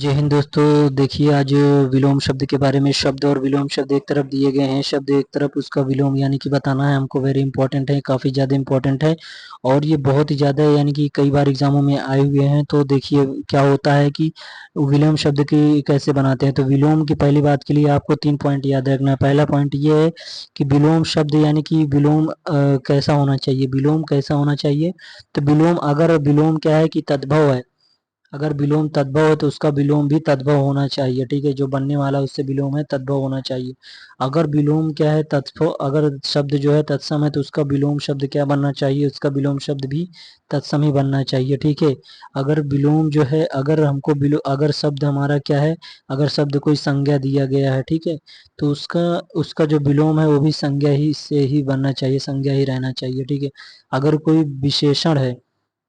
जय हिंद दोस्तों। देखिए आज विलोम शब्द के बारे में, शब्द और विलोम शब्द एक तरफ दिए गए हैं, शब्द एक तरफ उसका विलोम यानी कि बताना है हमको। वेरी इंपॉर्टेंट है, काफ़ी ज़्यादा इंपॉर्टेंट है और ये बहुत ही ज़्यादा यानी कि कई बार एग्जामों में आए हुए हैं। तो देखिए क्या होता है कि विलोम शब्द की कैसे बनाते हैं। तो विलोम की पहली बात के लिए आपको 3 पॉइंट याद रखना है। पहला पॉइंट ये है कि विलोम शब्द यानी कि विलोम कैसा होना चाहिए। विलोम कैसा होना चाहिए, तो विलोम अगर विलोम क्या है कि तद्भव है। अगर विलोम तद्भव है तो उसका विलोम भी तद्भव होना चाहिए। ठीक है, जो बनने वाला उससे विलोम है तद्भव होना चाहिए। अगर विलोम क्या है तत्सम, अगर शब्द जो है तत्सम है तो उसका विलोम शब्द क्या बनना चाहिए, उसका विलोम शब्द भी तत्सम ही बनना चाहिए। ठीक है, अगर विलोम जो है, अगर हमको अगर शब्द हमारा क्या है, अगर शब्द कोई संज्ञा दिया गया है, ठीक है, तो उसका उसका जो विलोम है वो भी संज्ञा ही से ही बनना चाहिए, संज्ञा ही रहना चाहिए। ठीक है, अगर कोई विशेषण है,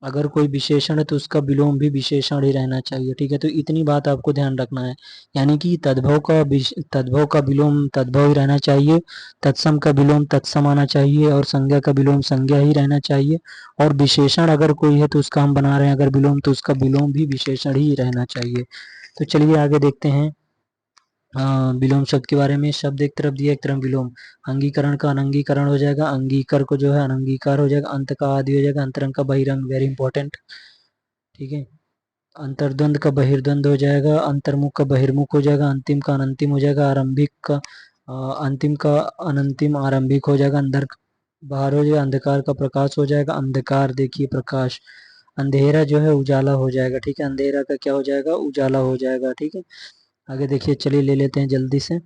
अगर कोई विशेषण है तो उसका विलोम भी विशेषण ही रहना चाहिए। ठीक है, तो इतनी बात आपको ध्यान रखना है, यानी कि तद्भव का विलोम तद्भव ही रहना चाहिए, तत्सम का विलोम तत्सम आना चाहिए और संज्ञा का विलोम संज्ञा ही रहना चाहिए। और विशेषण अगर कोई है तो उसका हम बना रहे हैं अगर विलोम, तो उसका विलोम भी विशेषण ही रहना चाहिए। तो चलिए आगे देखते हैं विलोम शब्द के बारे में। शब्द एक तरफ दिया, एक तरफ विलोम। अंगीकरण का अनंगीकरण हो जाएगा, अंगीकर को जो है अनंगीकार हो जाएगा, अंत का आदि हो जाएगा, अंतरंग का बहिरंग। Very important. ठीक है, अंतर्द्वंद का बहिर्द्वंद हो जाएगा, अंतर्मुख का बहिर्मुख हो जाएगा, अंतिम का अनंतिम हो जाएगा, आरंभिक का अंतिम का अनंतिम आरंभिक हो जाएगा, अंदर बाहर हो जाएगा, अंधकार का प्रकाश हो जाएगा, अंधकार देखिए प्रकाश, अंधेरा जो है उजाला हो जाएगा। ठीक है, अंधेरा का क्या हो जाएगा, उजाला हो जाएगा। ठीक है, आगे देखिए, चलिए ले लेते हैं जल्दी से।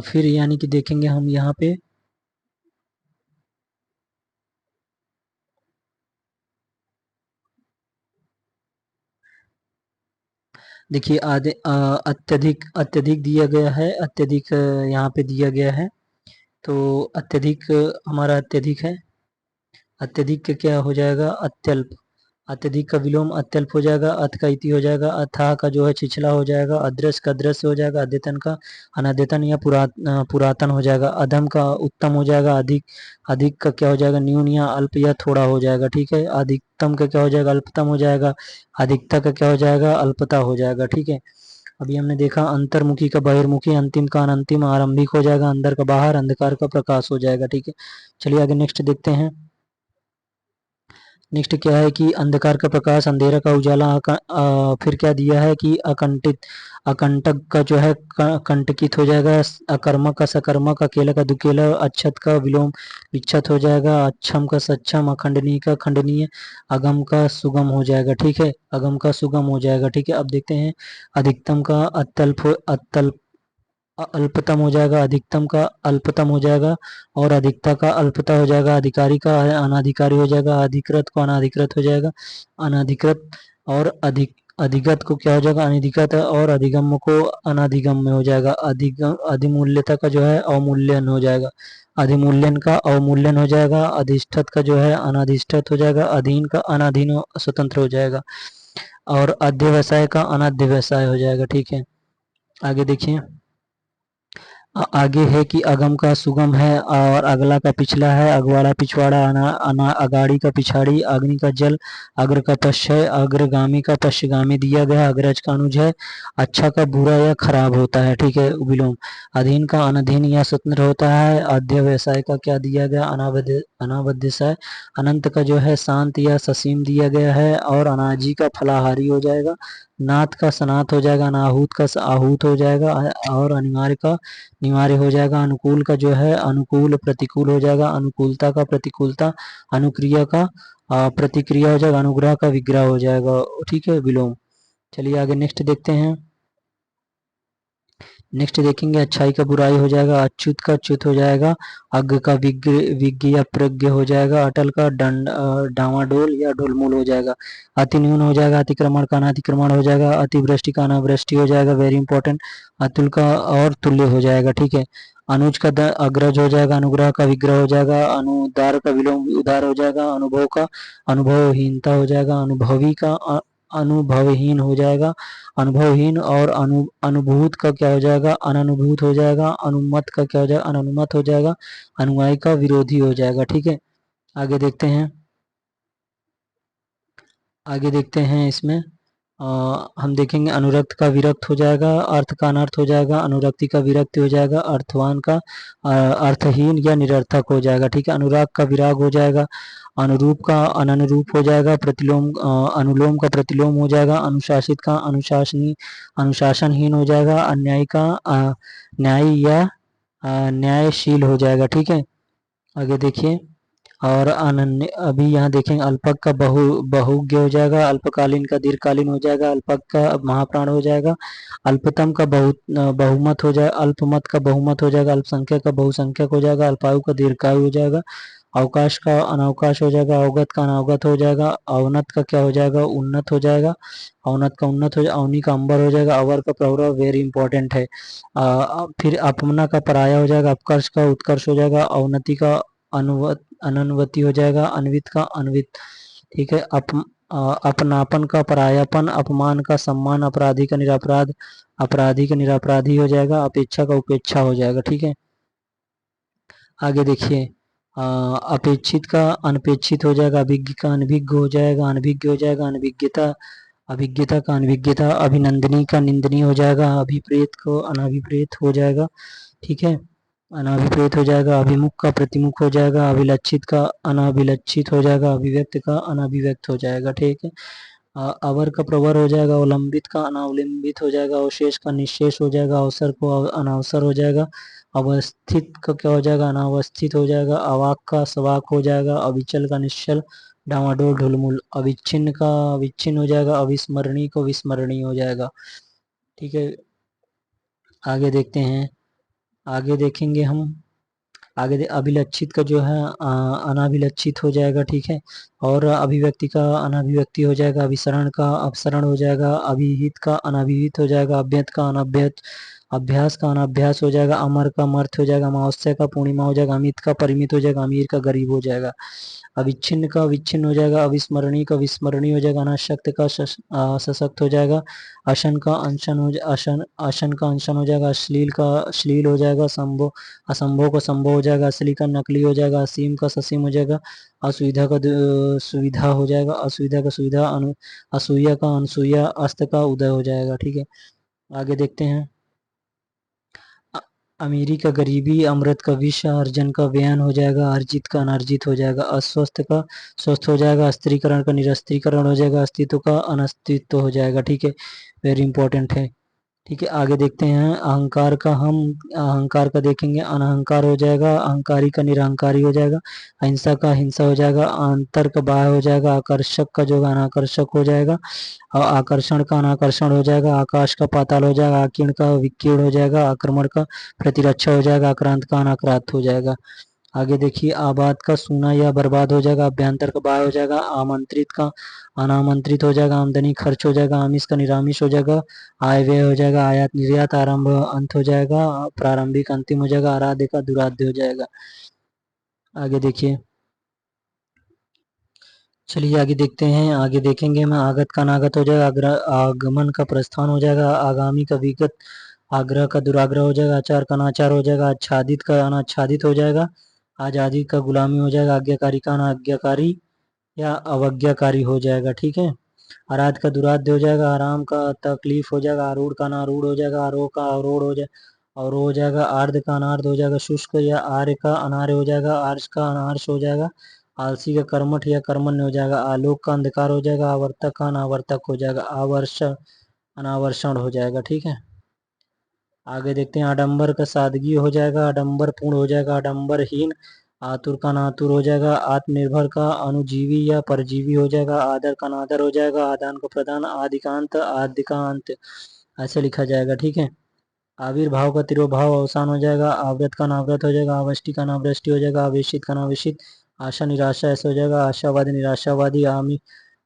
फिर यानी कि देखेंगे हम यहाँ पे, देखिए आधे अत्यधिक अत्यधिक दिया गया है, अत्यधिक यहाँ पे दिया गया है। तो अत्यधिक हमारा अत्यधिक है, अत्यधिक का क्या हो जाएगा, अत्यल्प। अत्यधिक का विलोम अत्यल्प हो जाएगा, अथ का इति हो जाएगा, अथाह का जो है छिछला हो जाएगा, अदृश्य का दृश्य हो जाएगा, अद्यतन का अनाद्यतन या पुरातन हो जाएगा, अधम का उत्तम हो जाएगा, अधिक अधिक का क्या हो जाएगा, न्यून या अल्प या थोड़ा हो जाएगा। ठीक है, अधिकतम का क्या हो जाएगा, अल्पतम हो जाएगा, अधिकता का क्या हो जाएगा, अल्पता हो जाएगा। ठीक है, अभी हमने देखा अंतर्मुखी का बहिर्मुखी, अंतिम का अनंतिम आरंभिक हो जाएगा, अंदर का बाहर, अंधकार का प्रकाश हो जाएगा। ठीक है, चलिए आगे नेक्स्ट देखते हैं। नेक्स्ट क्या है कि अंधकार का प्रकाश, अंधेरा का उजाला, फिर क्या दिया है कि अकंटित, अकंटक का जो है कंटकित हो जाएगा, अकर्मक का सकर्मक, अकेला का दुकेला, अच्छत का विलोम विच्छत हो जाएगा, अच्छम का सक्षम, अखंडनीय का खंडनीय, अगम का सुगम हो जाएगा। ठीक है, अगम का सुगम हो जाएगा। ठीक है, अब देखते हैं अधिकतम का अत्यल्प अल्पतम हो जाएगा, अधिकतम का अल्पतम हो जाएगा और अधिकता का अल्पता हो जाएगा, अधिकारी का अनाधिकारी हो जाएगा, अधिकृत को अनाधिकृत हो जाएगा, अनाधिकृत और अधिगत को क्या हो जाएगा, अनधिगत और अधिगम को अनाधिगम में हो जाएगा, अधिगम अधिमूल्यता का जो है अवमूल्यन हो जाएगा, अधिमूल्यन का अवमूल्यन हो जाएगा, अधिष्ठित का जो है अनाधिष्ठित हो जाएगा, अधीन का अनाधीन स्वतंत्र हो जाएगा और अध्यवसाय का अनाध्यवसाय हो जाएगा। ठीक है, आगे देखिए, आगे है कि अगम का सुगम है और अगला का पिछला है, अगवाड़ा पिछवाड़ा, अगाड़ी का पिछाड़ी, अग्नि का जल, अग्र का पश्च है, अग्रगामी का पश्चगामी दिया गया, अग्रज का अनुज है, अच्छा का बुरा या खराब होता है। ठीक है, विलोम, अधीन का अनधीन या स्वतंत्र होता है, अध्यवसाय का क्या दिया गया, अनावध्यसाय, अनंत का जो है शांत या ससीम दिया गया है और अनाजी का फलाहारी हो जाएगा, नाथ का सनात हो जाएगा, अनाहूत का आहूत हो जाएगा और अनिवार्य का निवार्य हो जाएगा, अनुकूल का जो है अनुकूल प्रतिकूल हो जाएगा, अनुकूलता का प्रतिकूलता, अनुक्रिया का प्रतिक्रिया हो जाएगा, अनुग्रह का विग्रह हो जाएगा। ठीक है, विलोम। चलिए आगे नेक्स्ट देखते हैं। नेक्स्ट देखेंगे, अच्छाई का बुराई हो जाएगा, अच्युत का च्युत हो जाएगा, अज्ञ का विज्ञ या प्रज्ञ हो जाएगा, अटल का डावाडोल या ढुलमुल हो जाएगा, अति न्यून हो जाएगा, अतिक्रमण का अनातिक्रमण हो जाएगा, अतिवृष्टि का अनावृष्टि हो जाएगा। वेरी इंपॉर्टेंट, अतुल का और तुल्य हो जाएगा। ठीक है, अनुज का अग्रज हो जाएगा, अनुग्रह का विग्रह हो जाएगा, अनुदार का विलोम उदार हो जाएगा, अनुभव का अनुभवहीनता हो जाएगा, अनुभवी का अनुभवहीन हो जाएगा, अनुभवहीन और अनुभूत का क्या हो जाएगा, अननुभूत हो जाएगा, अनुमत का क्या हो जाएगा, अननुमत हो जाएगा, अनुयायी का विरोधी हो जाएगा। ठीक है, आगे देखते हैं, आगे देखते हैं इसमें हम देखेंगे अनुरक्त का विरक्त हो जाएगा, अर्थ का अनर्थ हो जाएगा, अनुरक्ति का विरक्ति हो जाएगा, अर्थवान का अर्थहीन या निरर्थक हो जाएगा। ठीक है, अनुराग का विराग हो जाएगा, अनुरूप का अननुरूप हो जाएगा, प्रतिलोम अनुलोम का प्रतिलोम हो जाएगा, अनुशासित का अनुशासनहीन हो जाएगा, अन्यायी का न्यायी या न्यायशील हो जाएगा। ठीक है, आगे देखिए। और अनन्य अभी यहाँ देखेंगे अल्पक का बहुज्ञ हो जाएगा, अल्पकालीन का दीर्घकालीन हो जाएगा, अल्पक का महाप्राण हो जाएगा, अल्पतम का बहुमत हो जाएगा, अल्पमत का बहुमत हो जाएगा, अल्पसंख्यक का बहुसंख्यक हो जाएगा, अल्पायु का दीर्घायु हो जाएगा, अवकाश का अनावकाश हो जाएगा, अवगत का अनावगत हो जाएगा, अवनत का क्या हो जाएगा, उन्नत हो जाएगा, अवनत का उन्नत हो जाएगा, अवनी का अंबर हो जाएगा, अवर का प्रवर वेरी इंपॉर्टेंट है। फिर अपमना का पराया हो जाएगा, अपकर्ष का उत्कर्ष हो जाएगा, अवनति का अनन्वति हो जाएगा, अन्वित का अन्वित। ठीक है, अपनापन का परायापन, अपमान का सम्मान, अपराधी का निरापराध, अपराधी का निरापराधी हो जाएगा, अपेक्षा का उपेक्षा हो जाएगा। ठीक है, आगे देखिए। अपेक्षित का अनपेक्षित हो जाएगा, अभिज्ञ का अनभिज्ञ हो जाएगा, अनभिज्ञ हो जाएगा, अनभिज्ञता अभिज्ञता का अनभिज्ञता, अभिनंदनी का निंदनीय हो जाएगा, अभिप्रेत को अनाभिप्रेत हो जाएगा। ठीक है, अनाभिप्रेत हो जाएगा, अभिमुख का प्रतिमुख हो जाएगा, अभिलक्षित का अनाभिलक्षित हो जाएगा, अभिव्यक्त का अनाभिव्यक्त हो जाएगा। ठीक है, अवर का प्रवर हो जाएगा, अवलंबित का अनावलंबित हो जाएगा, अवशेष का निशेष हो जाएगा, अवसर को अनावसर हो जाएगा, अवस्थित का क्या हो जाएगा, अनावस्थित हो जाएगा, अवाक का सवाक हो जाएगा, अविचल का निश्चल डामाडोल ढुलमुल, अविच्छिन्न का विच्छिन्न हो जाएगा, अविस्मरणीय को विस्मरणीय हो जाएगा। ठीक है, आगे देखते हैं। आगे देखेंगे हम अभिलक्षित का जो है अनाभिलक्षित हो जाएगा। ठीक है, और अभिव्यक्ति का अनाभिव्यक्ति हो जाएगा, अभिसरण का अपसरण हो जाएगा, अभिहित का अनाभिहित हो जाएगा, अभ्यत का अनभ्यत, अभ्यास का अनाभ्यास हो जाएगा, अमर का मर्थ हो जाएगा, अमावस्या का पूर्णिमा हो जाएगा, अमित का परिमित हो जाएगा, अमीर का गरीब हो जाएगा, अविच्छिन्न का विच्छिन्न हो जाएगा, अविस्मरणीय का विस्मरणीय हो जाएगा, अनाशक्त का सशक्त हो जाएगा, अशन का अनशन हो अशन का अनशन हो जाएगा, अश्लील का अश्लील हो जाएगा, असंभव का संभव हो जाएगा, असली का नकली हो जाएगा, असीम का ससीम हो जाएगा, असुविधा का सुविधा हो जाएगा, असुविधा का सुविधा, असूया का अनसूया, अस्त का उदय हो जाएगा। ठीक है, आगे देखते हैं। अमीरी का गरीबी, अमृत का विष, अर्जन का व्ययन हो जाएगा, अर्जित का अनर्जित हो जाएगा, अस्वस्थ का स्वस्थ हो जाएगा, अस्त्रीकरण का निरस्त्रीकरण हो जाएगा, अस्तित्व का अनस्तित्व हो जाएगा। ठीक है, वेरी इंपॉर्टेंट है। ठीक है, आगे देखते हैं। अहंकार का देखेंगे, अनहंकार हो जाएगा, अहंकारी का निरहंकारी हो जाएगा, अहिंसा का हिंसा हो जाएगा, अंतर का बाह्य हो जाएगा, आकर्षक का जो अनाकर्षक हो जाएगा, और आकर्षण का अनाकर्षण हो जाएगा, आकाश का पाताल हो जाएगा, आकीर्ण का विकीर्ण हो जाएगा, आक्रमण का प्रतिरक्षा हो जाएगा, आक्रांत का अनाक्रांत हो जाएगा। आगे देखिए, आबाद का सूना या बर्बाद हो जाएगा, अभ्यंतर का बाह्य हो जाएगा, आमंत्रित का अनामंत्रित हो जाएगा, आमदनी खर्च हो जाएगा, आमिष का निरामिष हो जाएगा, आय व्यय हो जाएगा, आयात निर्यात आरंभ अंत हो जाएगा, प्रारंभिक अंतिम हो जाएगा, आराध्य का दुराध्य हो जाएगा। आगे देखिए, चलिए आगे देखते हैं। आगे देखेंगे हम, आगत का अनागत हो जाएगा, आगमन का प्रस्थान हो जाएगा, आगामी का विगत, आग्रह का दुराग्रह हो जाएगा, आचार का अनाचार हो जाएगा, आच्छादित का अनाच्छादित हो जाएगा, आजादी का गुलामी हो जाएगा, आज्ञाकारी का अनाज्ञाकारी या अवज्ञाकारी हो जाएगा। ठीक है, आराध का दुराध्य हो जाएगा, आराम का तकलीफ हो जाएगा, आरूढ़ का अनारूढ़ हो जाएगा, आरोह का अवरोध हो जाएगा, और हो जाएगा, आर्ध का अनार्ध हो जाएगा, शुष्क या आर्य का अनार्य हो जाएगा, आर्ष का अनार्ष हो जाएगा, आलसी का कर्मठ या कर्मण्य हो जाएगा, आलोक का अंधकार हो जाएगा, आवर्तक का अनावर्तक हो जाएगा, आवर्ष अनावर्षण हो जाएगा। ठीक है, आगे देखते हैं। आडंबर का सादगी हो जाएगा, आडंबर पूर्ण हो जाएगा, आडंबरहीन, आतुर का नातुर हो जाएगा, आत्मनिर्भर का अनुजीवी या परजीवी हो जाएगा, आदर का अनादर हो जाएगा, आदान का प्रदान, आदिकांत आदि का अंत, ऐसे लिखा जाएगा। ठीक है, आविर्भाव का तिरोभाव अवसान हो जाएगा, आवृत का अनावृत हो जाएगा, आवृष्टि का अनावृष्टि हो जाएगा, आवेशित का अनावेशित, आशा निराशा ऐसे हो जाएगा, आशावादी निराशावादी,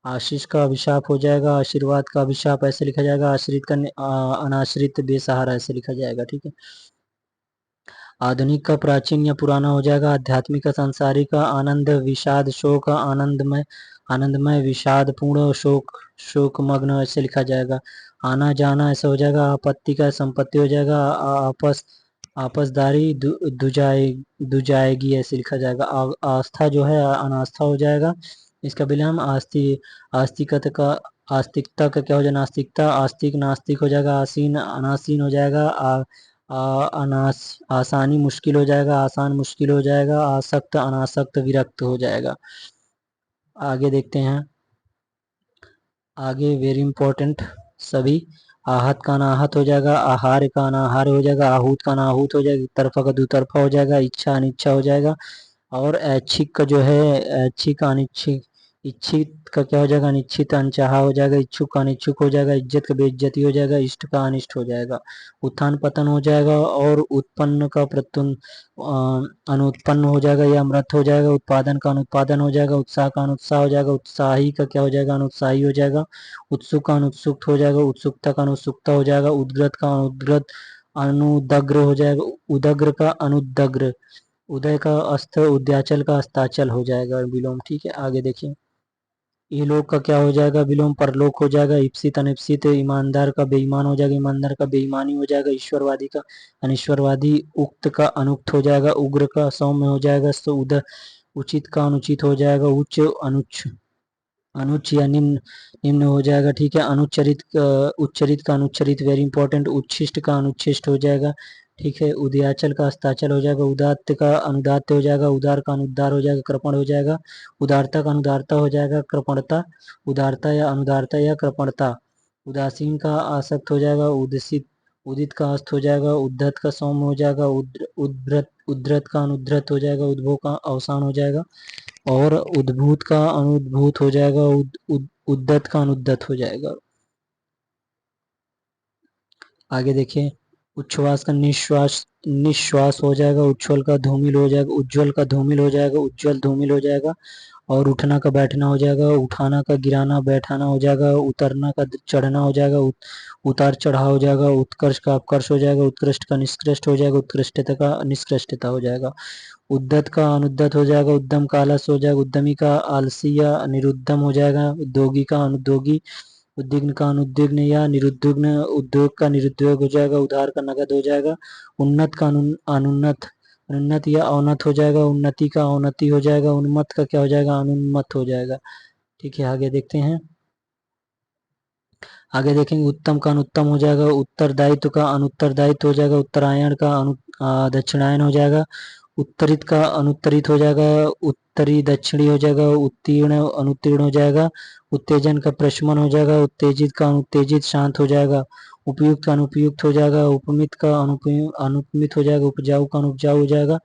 आशीष का अभिशाप हो जाएगा, आशीर्वाद का अभिशाप ऐसे लिखा जाएगा, आश्रित का अनाश्रित बेसहारा ऐसे लिखा जाएगा। ठीक है, आधुनिक का प्राचीन या पुराना हो जाएगा, आध्यात्मिक का सांसारिक का, आनंद विषाद शोक, आनंदमय विषाद पूर्ण, शोकमग्न ऐसे लिखा जाएगा, आना जाना ऐसा हो जाएगा, आपत्ति का संपत्ति हो जाएगा, आपसदारी दुजाएगी ऐसे लिखा जाएगा, आस्था जो है अनास्था हो जाएगा, इसका विलोम आस्तिकता का आस्तिकता का क्या हो जाएगा, नास्तिकता, आस्तिक नास्तिक हो जाएगा, आसीन अनासीन हो जाएगा, अनास आसानी मुश्किल हो जाएगा, आसान मुश्किल हो जाएगा, आसक्त अनासक्त विरक्त हो जाएगा। आगे देखते हैं, आगे वेरी इंपॉर्टेंट सभी, आहत का अनाहत हो जाएगा, आहार का अनाहार हो जाएगा, आहूत का अनाहूत हो जाएगा, तरफा का दुतरफा हो जाएगा, इच्छा अनिच्छा हो जाएगा, और ऐच्छिक का जो है ऐच्छिक अनिच्छिक, इच्छित का क्या हो जाएगा, अनिच्छित अनचाहा हो जाएगा, इच्छुक का अनिच्छुक हो जाएगा, इज्जत का बेइज्जती हो जाएगा, इष्ट का अनिष्ट हो जाएगा, उत्थान पतन हो जाएगा, और उत्पन्न का प्रत्युन अनुत्पन्न हो जाएगा या अमृत हो जाएगा, उत्पादन का अनुत्पादन हो जाएगा, उत्साह का अनुत्साह हो जाएगा, उत्साही का क्या हो जाएगा, अनुत्साही हो जाएगा, उत्सुक का अनुत्सुक हो जाएगा, उत्सुकता का अनुत्सुकता हो जाएगा, उद्ग्रत का अनुद्ग्रत अनुदग्र हो जाएगा, उदग्र का अनुदग्र, उदय का अस्त उद्याचल का अस्ताचल हो जाएगा विलोम। ठीक है, आगे देखिए, इहलोक का क्या हो जाएगा विलोम, परलोक हो जाएगा, इप्सित अनिप्सित, ईमानदार का बेईमान हो जाएगा, ईमानदार का बेईमानी हो जाएगा, ईश्वरवादी का अनिश्वरवादी, उक्त का अनुक्त हो जाएगा, उग्र का सौम्य हो जाएगा, उचित का अनुचित हो जाएगा, उच्च अनुच्च अनुच्च या निम्न निम्न हो जाएगा। ठीक है, उच्चरित का अनुच्चरित वेरी इंपॉर्टेंट, उच्छिष्ट का अनुच्छिष्ट हो जाएगा। ठीक है, उदयाचल का अस्ताचल हो जाएगा, उदात्त का अनुदात्त हो जाएगा, उदार का अनुद्दार हो जाएगा, कृपण हो जाएगा, उदारता का अनुदारता हो जाएगा, कृपणता, उदारता या अनुदारता या कृपणता, उदासीन का आसक्त हो जाएगा, उदित उदित का अस्त हो जाएगा, उद्धत का सौम्य हो जाएगा, उद्धृत का अनुद्धृत हो जाएगा, उद्भव का अवसान हो जाएगा, और उद्भूत का अनुद्भूत हो जाएगा, उद्दत का अनुद्दत हो जाएगा। आगे देखिए, उच्छ्वास का निश्वास निश्वास हो जाएगा, उच्छ्वल का धूमिल हो जाएगा, उज्ज्वल का धूमिल हो जाएगा, उज्ज्वल धूमिल हो जाएगा, और उठना का बैठना हो जाएगा, उठाना का गिराना बैठाना हो जाएगा, उतरना का चढ़ना हो जाएगा, उतार चढ़ाव हो जाएगा, उत्कर्ष का अपकर्ष हो जाएगा, उत्कृष्ट का निष्कृष्ट हो जाएगा, उत्कृष्टता का निष्कृष्टता हो जाएगा, उद्दत का अनुद्दत हो जाएगा, उद्दम का आलस हो जाएगा, उद्यमी का आलसी या निरुद्दम हो जाएगा, उद्योगी का अनुद्योगी, उद्विग्न का अनुद्विग्न या निरुद्विग्न, उद्योग का निरुद्योग हो जाएगा, उधार का नगद हो जाएगा, उन्नत का अनुन्नत अनुन्नत या अवनत हो जाएगा, उन्नति का अवनति हो जाएगा, उन्मत्त का क्या हो जाएगा, अनुन्मत्त हो जाएगा। ठीक है, आगे देखते हैं, आगे देखेंगे, उत्तम का अनुत्तम हो जाएगा, उत्तरदायित्व का अनुत्तरदायित्व हो जाएगा, उत्तरायण का दक्षिणायन हो जाएगा, उत्तरित का अनुत्तरित हो जाएगा, उत्तरी दक्षिणी हो जाएगा, उत्तीर्ण अनुत्तीर्ण हो जाएगा, उत्तेजन का प्रशमन हो जाएगा, उत्तेजित का अनुत्तेजित शांत हो जाएगा, उपयुक्त का अनुपयुक्त हो जाएगा, उपमित का अनुपमित हो जाएगा, उपजाऊ का अनुपजाऊ हो जाएगा,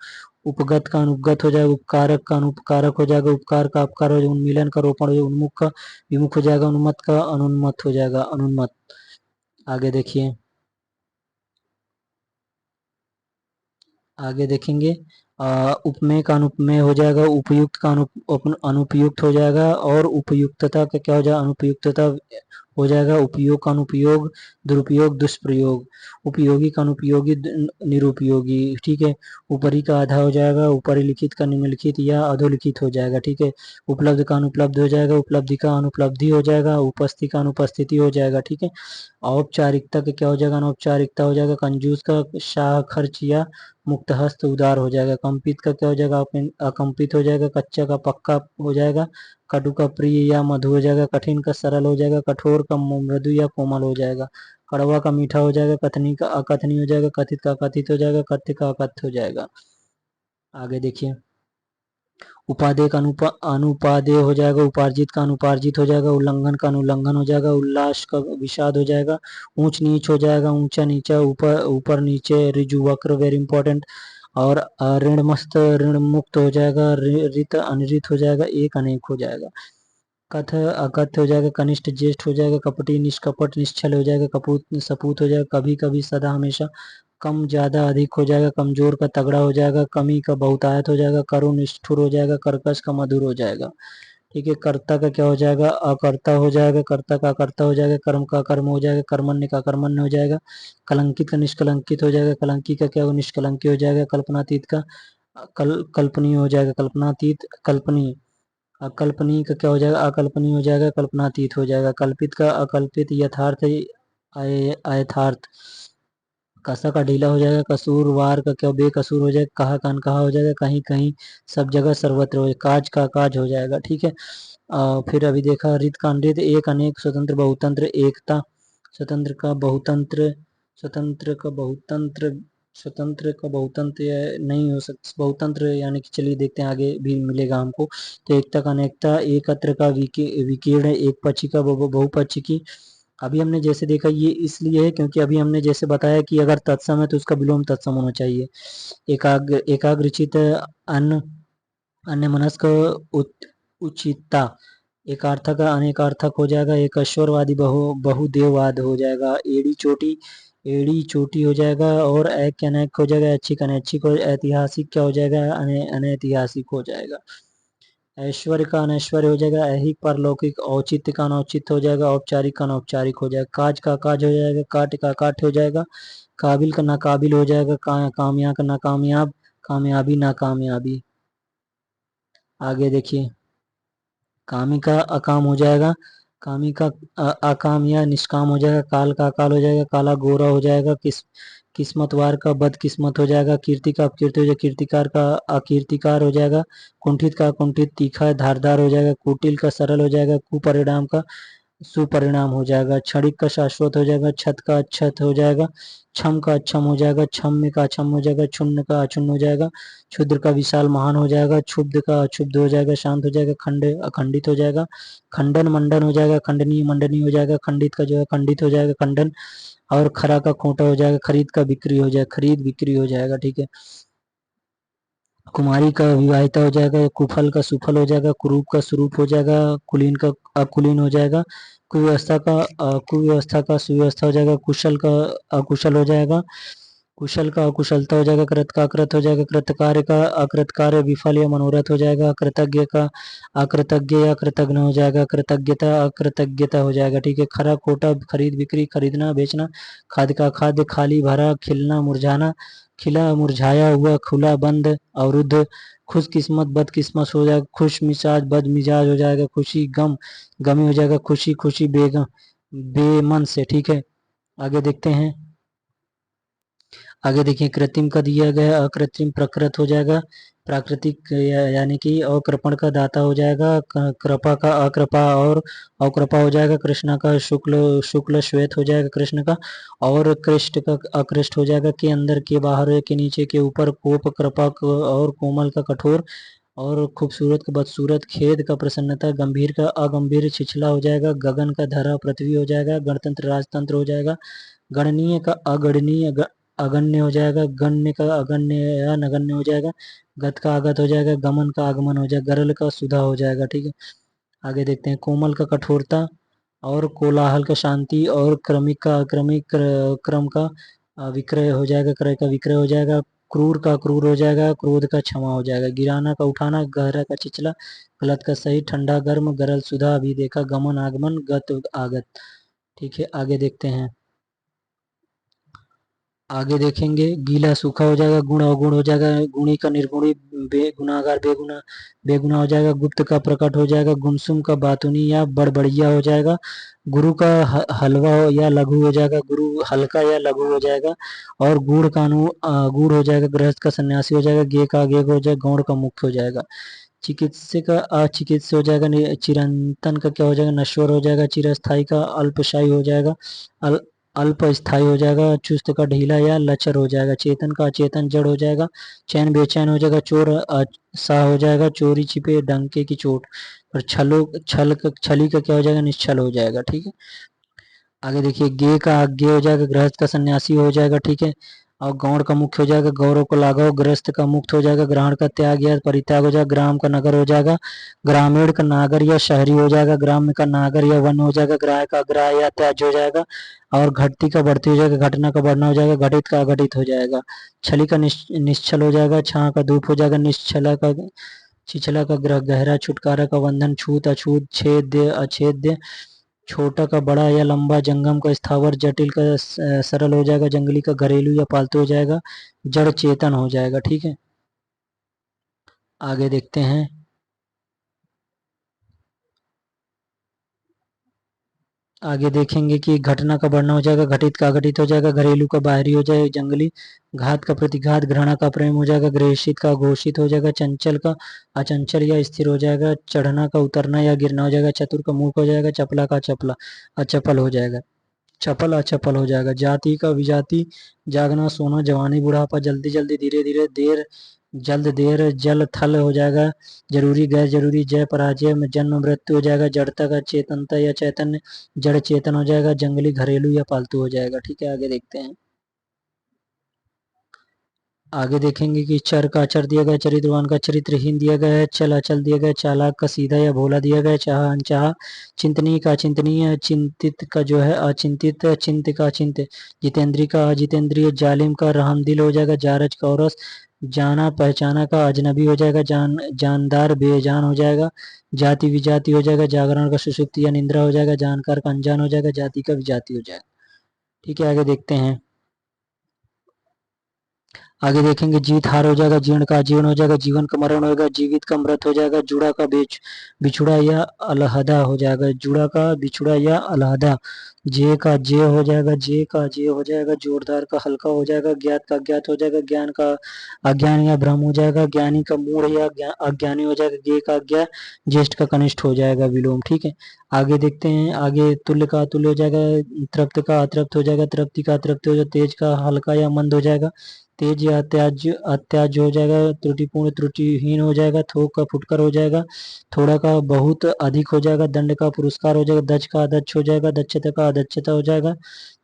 उपगत का अनुपगत हो जाएगा, उपकारक का अनुपकारक हो जाएगा, उपकार का अपकार हो जाएगा, उन्मीलन का रोपण हो जाएगा, उन्मुख का विमुख हो जाएगा, उन्मत्त का अनुन्मत्त हो जाएगा, अनुन्मत्त। आगे देखिए, आगे देखेंगे, उपमेय का अनुपमेय हो जाएगा, उपयुक्त का अनुपयुक्त हो जाएगा, और उपयुक्तता का क्या हो जाएगा, अनुपयुक्तता हो जाएगा, उपयोग का अनुपयोग, दुरुपयोग दुष्प्रयोग, उपयोगी का अनुपयोगी निरुपयोगी। ठीक है, ऊपरी का आधा हो जाएगा, ऊपरी लिखित का निम्नलिखित या अधोलिखित हो जाएगा। ठीक है, उपलब्ध का अनुपलब्ध हो जाएगा, उपलब्धि का अनुपलब्धि हो जाएगा, उपस्थिति का अनुपस्थिति हो जाएगा। ठीक है, औपचारिकता का क्या हो जाएगा, अनौपचारिकता हो जाएगा, कंजूस का शाह खर्च या मुक्त हस्त उदार हो जाएगा, कंपित का क्या हो जाएगा, अकंपित हो जाएगा, कच्चा का पक्का हो जाएगा, कटु का प्रिय या मधु हो जाएगा, कठिन का सरल हो जाएगा, कठोर का मृदु या कोमल हो जाएगा, कड़वा का मीठा हो जाएगा, कथनी का अकथनी हो जाएगा, कथित का कथित हो जाएगा, कथ्य का अकथ्य हो जाएगा। आगे देखिए, उपादेय का अनुपादेय हो जाएगा, उपार्जित का अनुपार्जित हो जाएगा, उल्लंघन का अनुल्लंघन हो जाएगा, उल्लास का विषाद हो जाएगा, ऊंच नीच हो जाएगा, ऊंचा नीचा, ऊपर ऊपर नीचे, ऋजु वक्र वेरी इंपॉर्टेंट, और ऋण मस्त ऋण मुक्त हो जाएगा, रित अनृत हो जाएगा, एक अनेक हो जाएगा, कथ अकथ्य हो जाएगा, कनिष्ठ ज्येष्ठ हो जाएगा, कपटी निष्कपट निश्चल हो जाएगा, कपूत सपूत हो जाएगा, कभी कभी सदा हमेशा, कम ज्यादा अधिक हो जाएगा, कमजोर का तगड़ा हो जाएगा, कमी का बहुतायत हो जाएगा, करुण निष्ठुर हो जाएगा, कर्कश का मधुर हो जाएगा। ठीक है, कर्ता का क्या हो जाएगा, अकर्ता हो जाएगा, कर्ता का अकर्ता हो जाएगा, कर्म का कर्म हो जाएगा, कर्मण्य का कर्मण्य हो जाएगा, कलंकित का निष्कलंकित हो जाएगा, कलंकी का क्या हो, निष्कलंकी हो जाएगा, कल्पनातीत का कल्पनीय हो जाएगा, कल्पनातीत कल्पनीय, अकल्पनीय का क्या हो जाएगा, अकल्पनीय हो जाएगा, कल्पनातीत हो जाएगा, कल्पित का अकल्पित, यथार्थ अयथार्थ, कसा का ढीला हो जाएगा, कसूरवार का क्या बेकसूर हो जाएगा, कहा कान कहा हो जाएगा, कहीं कहीं सब जगह सर्वत्र हो जाएगा, काज का काज हो जाएगा। ठीक है। फिर अभी देखा रित का अनृत, एक अनेक स्वतंत्र बहुतंत्र एकता, स्वतंत्र का बहुतंत्र, स्वतंत्र का बहुतंत्र, स्वतंत्र का बहुतंत्र नहीं हो सकता बहुतंत्र, यानी कि चलिए देखते हैं आगे भी मिलेगा हमको। तो एकता का अनेकता, एकत्र का विकीर्ण, एक पक्षी का बहुपक्षी की। अभी हमने जैसे देखा ये इसलिए है क्योंकि अभी हमने जैसे बताया कि अगर तत्सम है तो उसका विलोम तत्सम होना चाहिए। एकाग्रचित, अन अन्यमनस्क, उचिता, एकार्थक अनेकार्थक हो जाएगा, एक ऐश्वर्यवादी बहुदेववाद हो जाएगा, एड़ी चोटी हो जाएगा, और एक के अनेक हो जाएगा, ऐच्छिक अनैच्छिक हो, ऐतिहासिक क्या हो जाएगा, अनैतिहासिक हो जाएगा। ऐश्वर्य का अनैश्वर्य हो जाएगा, ऐहिक पारलौकिक, औचित्य का अनौचित्य हो जाएगा, औपचारिक का अनौपचारिक हो जाएगा, काज का काज हो जाएगा, काट का काट हो जाएगा, काबिल का नाकाबिल हो जाएगा, कामयाब का नाकामयाब, कामयाबी नाकामयाबी। आगे देखिए, कामी का अकाम हो जाएगा, कामी का अकाम या निष्काम हो जाएगा, काल का अकाल हो जाएगा, काला गोरा हो जाएगा, किस्मतवार का बदकिस्मत हो जाएगा, कीर्ति का अपकीर्ति हो जाएगा, कीर्तिकार का अकीर्तिकार हो जाएगा, कुंठित का कुंठित तीखा धारदार हो जाएगा, कुटिल का सरल हो जाएगा, कुपरिणाम का सुपरिणाम हो जाएगा, क्षणिक का शाश्वत हो जाएगा, छत का अच्छत हो जाएगा, छम का अक्षम हो जाएगा, छम्य का अक्षम हो जाएगा, क्षुण्ण का अक्षुण्ण हो जाएगा, क्षुद्र का विशाल महान हो जाएगा, क्षुब्ध का अक्षुब्ध हो जाएगा, शांत हो जाएगा, खंड अखंडित हो जाएगा, खंडन मंडन हो जाएगा, खंडनीय मंडनीय हो जाएगा, खंडित का जो है खंडित हो जाएगा, खंडन, और खरा का खोटा हो जाएगा, खरीद का बिक्री हो जाएगा, खरीद बिक्री हो जाएगा। ठीक है। कुमारी का विवाहिता हो जाएगा, कुफल का सुफल हो जाएगा, कुरूप का स्वरूप हो जाएगा, कुलीन का अकुलीन हो जाएगा, कुव्यवस्था का सुव्यवस्था हो जाएगा, कुशल का अकुशल हो जाएगा, कुशल का अकुशलता हो जाएगा, कृत का अकृत हो जाएगा, कृतकार्य का अकृत कार्य विफल या मनोरथ हो जाएगा, कृतज्ञ का अकृतज्ञ या कृतज्ञ हो जाएगा, कृतज्ञता अकृतज्ञता हो जाएगा। ठीक है। खरा खोटा, खरीद बिक्री, खरीदना बेचना, खाद का खाद्य, खाली भरा, खिलना मुरझाना, खिला मुरझाया हुआ, खुला बंद अवरुद्ध, खुशकिस्मत बदकिस्मत हो जाएगा, खुश मिजाज बद मिजाज हो जाएगा, खुशी गम गमी हो जाएगा, खुशी खुशी बेगम बेमन से। ठीक है। आगे देखते हैं। आगे देखिए, कृत्रिम का दिया गया अकृत्रिम प्रकृत हो जाएगा, प्राकृतिक यानी कि अकृपण का दाता हो जाएगा, कृपा का अकृपा और अकृपा हो जाएगा, कृष्णा का शुक्ल शुक्ल श्वेत हो जाएगा कृष्ण का, और कृष्ण का अकृष्ट हो जाएगा, के अंदर के बाहर के नीचे के ऊपर, कोप कृपा और कोमल का कठोर, और खूबसूरत का बदसूरत, खेद का प्रसन्नता, गंभीर का अगंभीर, छिछला हो जाएगा, गगन का धरा पृथ्वी हो जाएगा, गणतंत्र राजतंत्र हो जाएगा, गणनीय का अगणनीय अगण्य हो जाएगा, गण्य का अगण्य या नगण्य हो जाएगा, गत का आगत हो जाएगा, गमन का आगमन हो जाएगा, गरल का सुधा हो जाएगा। ठीक है। आगे देखते हैं, कोमल का कठोरता, और कोलाहल का शांति, और क्रमिक का अक्रमिक, क्रम का विक्रय हो जाएगा, क्रय का विक्रय हो जाएगा, क्रूर का क्रूर हो जाएगा, क्रोध का क्षमा हो जाएगा, गिराना का उठाना, गहरा का चिचला, गलत का सही, ठंडा गर्म, गरल सुधा अभी देखा, गमन आगमन, गत आगत। ठीक है। आगे देखते हैं। आगे देखेंगे, गीला सूखा हो जाएगा, गुण अवगुण हो जाएगा, गुणी का निर्गुणी, बेगुनागार बेगुना बेगुना हो जाएगा, गुप्त का प्रकट हो जाएगा, गुमसुम का बातुनी या बड़बड़िया हो जाएगा, गुरु का हलवा या लघु हो जाएगा, गुरु हल्का या लघु हो जाएगा, और गूढ़ का गूढ़ हो जाएगा, गृहस्थ का सन्यासी हो जाएगा, गे का गेग हो जाएगा, गौड़ का मुख्य हो जाएगा, चिकित्से का अचिकित्स हो जाएगा, चिरंतन का क्या हो जाएगा, नश्वर हो जाएगा, चिरस्थाई का अल्पशायी हो जाएगा, अल्प स्थायी हो जाएगा, चुस्त का ढीला या लचर हो जाएगा, चेतन का अचेतन जड़ हो जाएगा, चैन बेचैन हो जाएगा, चोर सा हो जाएगा, चोरी छिपे डंके की चोट, और छली का क्या हो जाएगा, निश्छल हो जाएगा। ठीक है। आगे देखिए, गे का आज्ञे हो जाएगा, गृहस्थ का सन्यासी हो जाएगा। ठीक है। और गौड़ का मुख्य हो जाएगा, गौरव को लाघव, गृहस्थ का मुक्त हो जाएगा, ग्रहण का त्याग या परित्याग हो जाएगा, ग्राम का नगर हो जाएगा, ग्रामीण का नागर या शहरी हो जाएगा, ग्राम्य का नागर या वन हो जाएगा, ग्राह का ग्राह या त्याज हो जाएगा, और घटती का बढ़ती हो जाएगा, घटना का बढ़ना हो जाएगा, घटित का अघटित हो जाएगा, छली का निश्चल हो जाएगा, छां का धूप हो जाएगा, निश्चला का छिछला का ग्रह गहरा, छुटकारा का बंधन, छूत अछूत, छेद्य अछेद्य, छोटा का बड़ा या लंबा, जंगम का स्थावर, जटिल का सरल हो जाएगा, जंगली का घरेलू या पालतू हो जाएगा, जड़ चेतन हो जाएगा। ठीक है। आगे देखते हैं। आगे देखेंगे कि घटना का बढ़ना हो जाएगा, घटित का अघटित हो जाएगा, घरेलू का बाहरी हो जाएगा, जंगली, घात का प्रतिघात, घृणा का प्रेम हो जाएगा, ग्रेषित का घोषित हो जाएगा, चंचल का अचंचल या स्थिर हो जाएगा, चढ़ना का उतरना या गिरना हो जाएगा, चतुर का मूर्ख हो जाएगा, चपला का चपला अचपल हो जाएगा, चपल अचपल हो जाएगा, जाति का विजाति, जागना सोना जवानी बुढ़ापा, जल्दी जल्दी धीरे धीरे, देर जल्द देर, जल थल हो जाएगा, जरूरी गैर जरूरी, जय पराजय में, जन्म मृत्यु हो जाएगा, जड़ता का चेतनता या चैतन्य, जड़ चेतन हो जाएगा, जंगली घरेलू या पालतू हो जाएगा। ठीक है, आगे देखते हैं। आगे देखेंगे कि चर का अचर दिया गया, चरित्रवान का चरित्रहीन दिया गया है, चल अचल दिया गया, चालाक का सीधा या भोला दिया गया, चाह अनचाह, चिंतनीय का चिंतनीय, चिंतित का जो है अचिंतित, चिंत का चिंत, जितेंद्रीय का अजितेंद्रिय, जालिम का रहमदिल हो जाएगा, जारज का औरस, जाना पहचाना का अजनबी हो जाएगा, जानदार बेजान हो जाएगा, जाति विजाति हो जाएगा, जागरण का सुषुप्ति या निंद्रा हो जाएगा, जानकार का अनजान हो जाएगा, जाति का विजाति हो जाएगा। ठीक है, आगे देखते हैं। आगे देखेंगे जीत हार हो जाएगा, जीर्ण का जीर्ण हो जाएगा, जीवन का मरण होगा, जीवित का मृत हो जाएगा, जुड़ा का बिछुड़ा या अलहदा हो जाएगा, जुड़ा का बिछुड़ा या अलहदा, जे का जे हो जाएगा, जे का जे हो जाएगा, जोरदार का हल्का हो जाएगा, ज्ञात का अज्ञात हो जाएगा, ज्ञान का अज्ञान या भ्रम हो जाएगा, ज्ञानी का मूढ़ या अज्ञानी हो जाएगा, ज्ञ का अज्ञा, ज्येष्ठ का कनिष्ठ हो जाएगा, विलोम। ठीक है, आगे देखते हैं। आगे तुल्य का अतुल्य हो जाएगा, तृप्त का अतृप्त हो जाएगा, तृप्ति का अतृप्त हो जाएगा, तेज का हल्का या मंद हो जाएगा, तेज या अत्याज्य अत्याज्य हो जाएगा, त्रुटिपूर्ण त्रुटिहीन हो जाएगा, थोक का फुटकर हो जाएगा, थोड़ा का बहुत अधिक हो जाएगा, दंड का पुरस्कार हो जाएगा, दक्ष का अदक्ष हो जाएगा, दक्षता का अदक्षता हो जाएगा,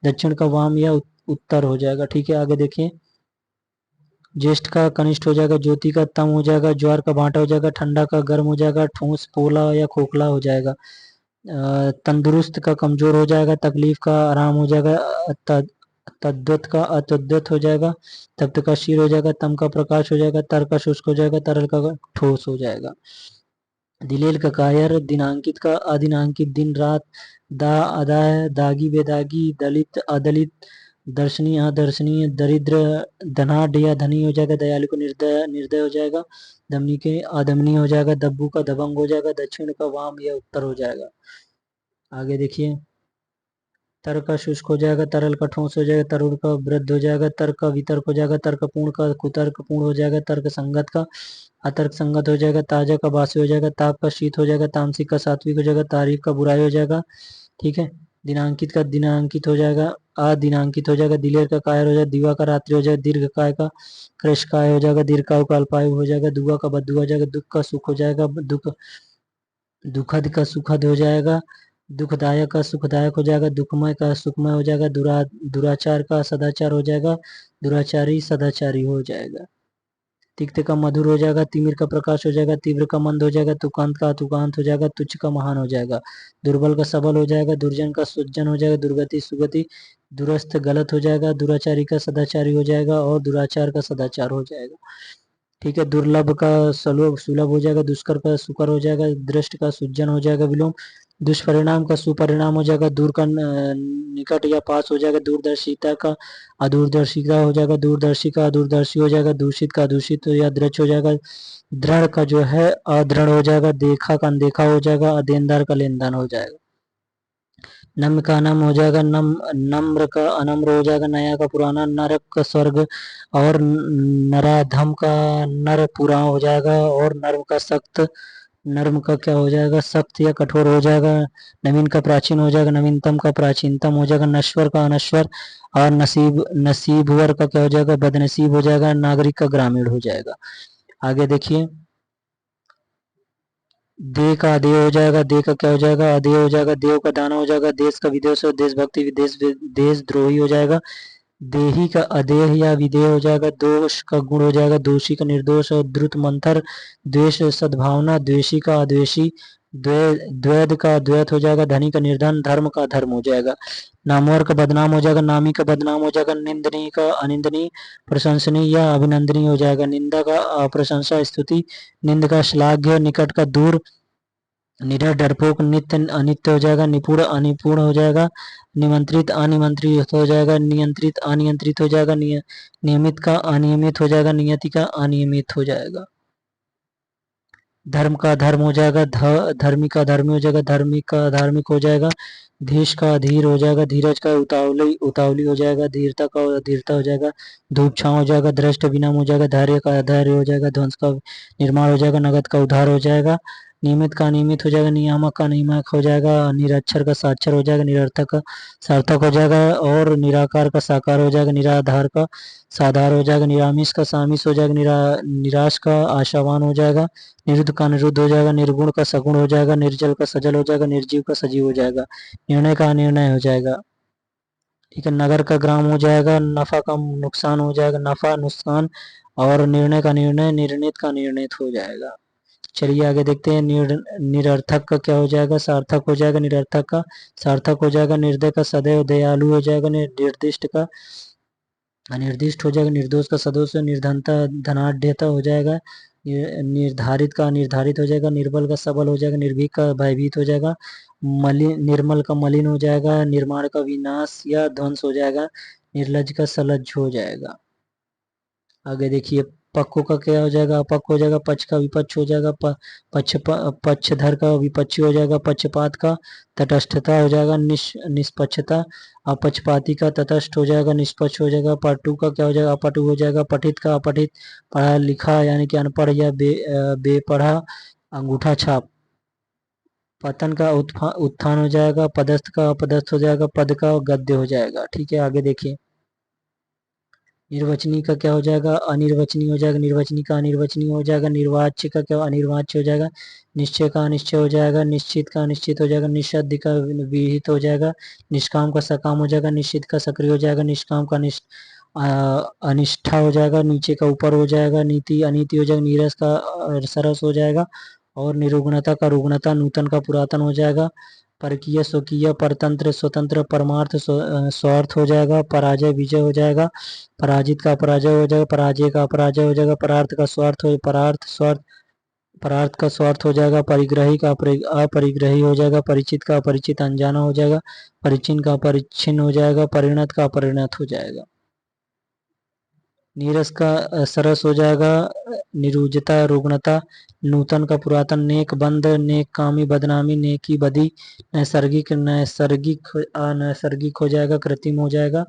दक्षिण का वाम या उत्तर हो जाएगा। ठीक है, आगे देखिए। ज्येष्ठ का कनिष्ठ हो जाएगा, ज्योति का तम हो जाएगा, ज्वार का भाटा हो जाएगा, ठंडा का गर्म हो जाएगा, ठोस पोला या खोखला हो जाएगा, तंदुरुस्त का कमजोर हो जाएगा, तकलीफ का आराम हो जाएगा, तद्वत का अतद्वत हो जाएगा, तप्त का शीर हो जाएगा, तम का प्रकाश हो जाएगा, तर का शुष्क हो जाएगा, तरल का ठोस हो जाएगा, दिलेल का कायर, दिनांकित का अदिनांकित, दिन रात, दा अदा, दागी बेदागी, दलित अदलित, दर्शनीय अदर्शनीय, दरिद्र धनाढ़ या धनी हो जाएगा, दयालु को निर्दय निर्दय हो जाएगा, दमनी के अदमनी हो जाएगा, दब्बू का दबंग हो जाएगा, दक्षिण का वाम या उत्तर हो जाएगा। आगे देखिए। तर का शुष्क हो जाएगा, तरल का ठोस हो जाएगा, तरुण का वृद्ध हो जाएगा, तर्क का वितर्क हो जाएगा, तर्कपूर्ण का कुतर्क पूर्ण हो जाएगा, तर्क संगत का अतर्क संगत हो जाएगा, ताजा का बासी हो जाएगा, ताप का शीत हो जाएगा, तामसिक का सात्विक हो जाएगा, तारीख का बुराई हो जाएगा। ठीक है, दिनांकित का दिनांकित हो जाएगा, अदिनांकित हो जाएगा, दिलेर का कायर हो जाएगा, दिवा का रात्रि हो जाएगा, दीर्घ काय का कृष काय हो जाएगा, दीर्घायु का अल्पायु हो जाएगा, दुआ का बद्दुआ हो जाएगा, दुख का सुख हो जाएगा, दुखद का सुखद हो जाएगा, दुखदायक का सुखदायक हो जाएगा, दुखमय का सुखमय हो जाएगा, दुराचार का सदाचार हो जाएगा, दुराचारी सदाचारी हो जाएगा, तिक्त का मधुर हो जाएगा, तिमिर का प्रकाश हो जाएगा, तीव्र का मंद हो जाएगा, तुकांत का अतुकांत हो जाएगा, तुच्छ का महान हो जाएगा, दुर्बल का सबल हो जाएगा, दुर्जन का सुजन हो जाएगा, दुर्गति सुगति, दुरस्थ गलत हो जाएगा, दुराचारी का सदाचारी हो जाएगा, और दुराचार का सदाचार हो जाएगा। ठीक है, दुर्लभ का सुलभ सुलभ हो जाएगा, दुष्कर का सुकर हो जाएगा, दृष्ट का सुजन हो जाएगा, विलोम, दुष्परिणाम का सुपरिणाम हो जाएगा, दूर का निकट या पास हो जाएगा, दूरदर्शिता का अदूरदर्शिता हो जाएगा, दूरदर्शी का अदूरदर्शी हो जाएगा, दूषित का दूषित या दृढ़ हो जाएगा, दृढ़ का जो है अदृढ़ हो जाएगा, देखा का अनदेखा हो जाएगा, अदेनदार का लेनदान हो जाएगा, नम्र का नम हो जाएगा, नम्र का अनम्र हो जाएगा, नया का पुराना, नरक का स्वर्ग, और नराधम का नर पूरा हो जाएगा, और नर्म का सख्त, नर्म का क्या हो जाएगा, सख्त या कठोर हो जाएगा, नवीन का प्राचीन हो जाएगा, नवीनतम का प्राचीनतम हो जाएगा, नश्वर का अनश्वर, और नसीबवर का क्या हो जाएगा, बदनसीब हो जाएगा, नागरिक का ग्रामीण हो जाएगा। आगे देखिए। दे का अदेय हो जाएगा, दे का क्या हो जाएगा, अदेय हो जाएगा, देव का दाना हो जाएगा, देश का विदेश और देशभक्ति विदेश देशद्रोही हो जाएगा, देही का अदेह या विदेह हो जाएगा, दोष का गुण हो जाएगा, दोषी का निर्दोष, और द्रुत मंथर, द्वेष सद्भावना, द्वेषी का अद्वेषी, द्वैध का अद्वैत हो जाएगा, धनी का निर्धन, धर्म का धर्म हो जाएगा, नामवर का बदनाम हो जाएगा, नामी का बदनाम हो जाएगा, निंदनीय का अनिंदनीय, प्रशंसनीय या अभिनंदनीय हो जाएगा, निंदा का अप्रशंसा स्तुति, निंद का श्लाघ्य, निकट का दूर, निडर डरपोक, नित्य अनित्य हो जाएगा, निपुण अनिपुण हो जाएगा, निमंत्रित अनिमंत्रित हो जाएगा, नियंत्रित अनियंत्रित हो जाएगा, नियमित का अनियमित हो जाएगा, नियति का अनियमित हो जाएगा, धर्म का धर्म हो जाएगा, धर्मी का धर्मी हो जाएगा, धार्मिक का धार्मिक हो जाएगा, धीश का अधीर हो जाएगा, धीरज का उतावली उतावली हो जाएगा, धीरता का धीरता हो जाएगा, धूप छांव हो जाएगा, दृष्ट विनम हो जाएगा, धैर्य का अधैर्य हो जाएगा, ध्वंस का निर्माण हो जाएगा, नगद का उधार हो जाएगा, नियमित का अनियमित हो जाएगा, नियामक का नियामक हो जाएगा, निरक्षर का साक्षर हो जाएगा, निरर्थक का सार्थक हो जाएगा, और निराकार का साकार हो जाएगा, निराधार का साधार हो जाएगा, निरामिष का सामिष हो जाएगा, निराश का आशावान हो जाएगा, निरुद्ध का निरुद्ध हो जाएगा, निर्गुण का सगुण हो जाएगा, निर्जल का सजल हो जाएगा, निर्जीव का सजीव हो जाएगा, निर्णय का अनिर्णय हो जाएगा। ठीक है, नगर का ग्राम हो जाएगा, नफा का नुकसान हो जाएगा, नफा नुकसान, और निर्णय का निर्णय, निर्णित का निर्णित हो जाएगा। चलिए आगे देखते हैं। निरर्थक का क्या हो जाएगा, सार्थक हो जाएगा, निरर्थक का सार्थक हो जाएगा, निर्दय का सदैव दयालु हो जाएगा, निर्दिष्ट का अनिर्दिष्ट हो जाएगा, निर्दोष का सदोष, निर्धनता धनाढ़ता हो जाएगा, निर्धारित का अनिर्धारित हो जाएगा, निर्बल का सबल हो जाएगा, निर्भीक का भयभीत हो जाएगा, मलिन निर्मल का मलिन हो जाएगा, निर्माण का विनाश या ध्वंस हो जाएगा, निर्लज का सलज हो जाएगा। आगे देखिए, पक्कों का क्या हो जाएगा, अपक्ष हो जाएगा, पक्ष का विपक्ष हो जाएगा, पक्षधर का विपक्षी हो जाएगा, पक्षपात का तटस्थता हो जाएगा, निष्पक्षता, अपक्षपाती का तटस्थ हो जाएगा, निष्पक्ष हो जाएगा, पटु का क्या हो जाएगा, अपटु हो जाएगा, पठित का अपठित, पढ़ा लिखा यानी कि अनपढ़ या बेपढ़ा, अंगूठा छाप, पतन का उत्थान हो जाएगा, पदस्थ का अपदस्थ हो जाएगा, पद का गद्य हो जाएगा। ठीक है, आगे देखिए, निर्वचनी का क्या हो जाएगा, अनिर्वचनीय हो जाएगा, निर्वचनी का अनिर्वचनीय हो जाएगा, निर्वाच्य का क्या अनिर्वाच्य हो जाएगा, निश्चय का अनिश्चय हो जाएगा, निश्चित का अनिश्चित हो जाएगा, निषिद्ध का विहित हो जाएगा, निष्काम का सकाम हो जाएगा, निश्चित का सक्रिय हो जाएगा, निष्काम का अनिष्ठा हो जाएगा, नीचे का ऊपर हो जाएगा, नीति अनीति हो जाएगा, नीरस का सरस हो जाएगा, और निरुग्णता का रुग्णता, नूतन का पुरातन हो जाएगा, परकीय स्वकीय, परतंत्र स्वतंत्र, परमार्थ स्वार्थ हो जाएगा, पराजय विजय हो जाएगा, पराजित का पराजय हो जाएगा, पराजय का अपराजय हो जाएगा, परार्थ का स्वार्थ हो परार्थ स्वार्थ परार्थ का स्वार्थ हो जाएगा, परिग्रही का अपरिग्रही हो जाएगा, परिचित का अपरिचित अनजाना हो जाएगा, परिचिन का अपरिचिन हो जाएगा, परिणत का अपरिणत हो जाएगा, नीरस का सरस हो जाएगा, निरुजता रुग्णता, नूतन का पुरातन, नेक बंद, नेक कामी बदनामी, नेकी बदी, नैसर्गिक नैसर्गिक अनैसर्गिक हो जाएगा, कृत्रिम हो जाएगा,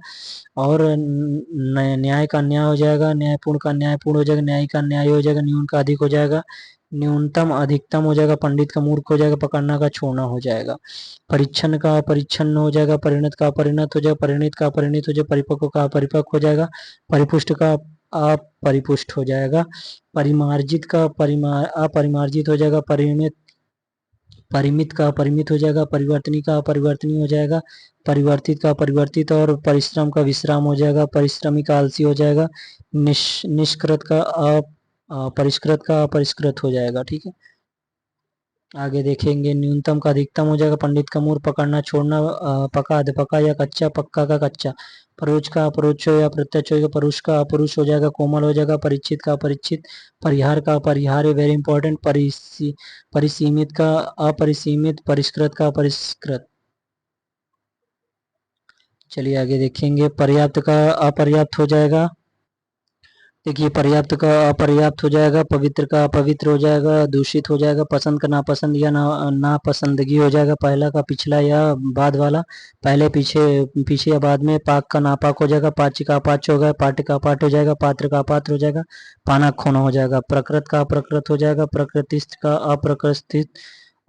और न्याय का अन्याय हो जाएगा, न्यायपूर्ण का न्यायपूर्ण हो जाएगा, न्यायी का न्याय हो जाएगा, न्यून का अधिक हो जाएगा, न्यूनतम अधिकतम हो जाएगा, पंडित का मूर्ख हो जाएगा, पकड़ना का छोड़ना हो जाएगा, परिच्छन का अपरिच्छन्न हो जाएगा, परिणत का अपरिणत हो जाएगा, परिणित का अपरिणित हो जाएगा, परिपक्व का अपरिपक्व हो जाएगा, परिपुष्ट का अपरिपुष्ट हो जाएगा, परिमार्जित का अपरिमार्जित हो जाएगा, परिमित परिमित का अपरिमित हो जाएगा, परिवर्तनी का अपरिवर्तनीय हो जाएगा, परिवर्तित का परिवर्तित, और परिश्रम का विश्राम हो जाएगा, परिश्रमी का आलसी हो जाएगा, निष्कृत का परिष्कृत का अपरिष्कृत हो जाएगा। ठीक है, आगे देखेंगे, न्यूनतम का अधिकतम हो जाएगा, पंडित का मूर्ख, पकड़ना छोड़ना, पका अधपका या कच्चा, पक्का का कच्चा, परोक्ष का अपरोक्ष या प्रत्यक्ष होगा, परुष का अपरुष हो जाएगा, कोमल हो जाएगा, परिचित का अपरिचित, परिहार का अपरिहार्य, वेरी इंपॉर्टेंट, परिसीमित का अपरिसीमित, परिष्कृत का अपरिष्कृत। चलिए आगे देखेंगे, पर्याप्त का अपर्याप्त हो जाएगा, देखिए पर्याप्त का अपर्याप्त हो जाएगा, पवित्र का अपवित्र हो जाएगा, दूषित हो जाएगा, पसंद का नापसंद या नापसंदगी हो जाएगा, पहला का पिछला या बाद वाला, पहले पीछे पीछे या बाद में, पाक का नापाक हो जाएगा, पाच्य का अपाच्य हो गया, पाठ्य का पाठ हो जाएगा, पात्र का अपात्र हो जाएगा, पाना खोना हो जाएगा, प्रकृत का अप्रकृत हो जाएगा, प्रकृतिस्थ का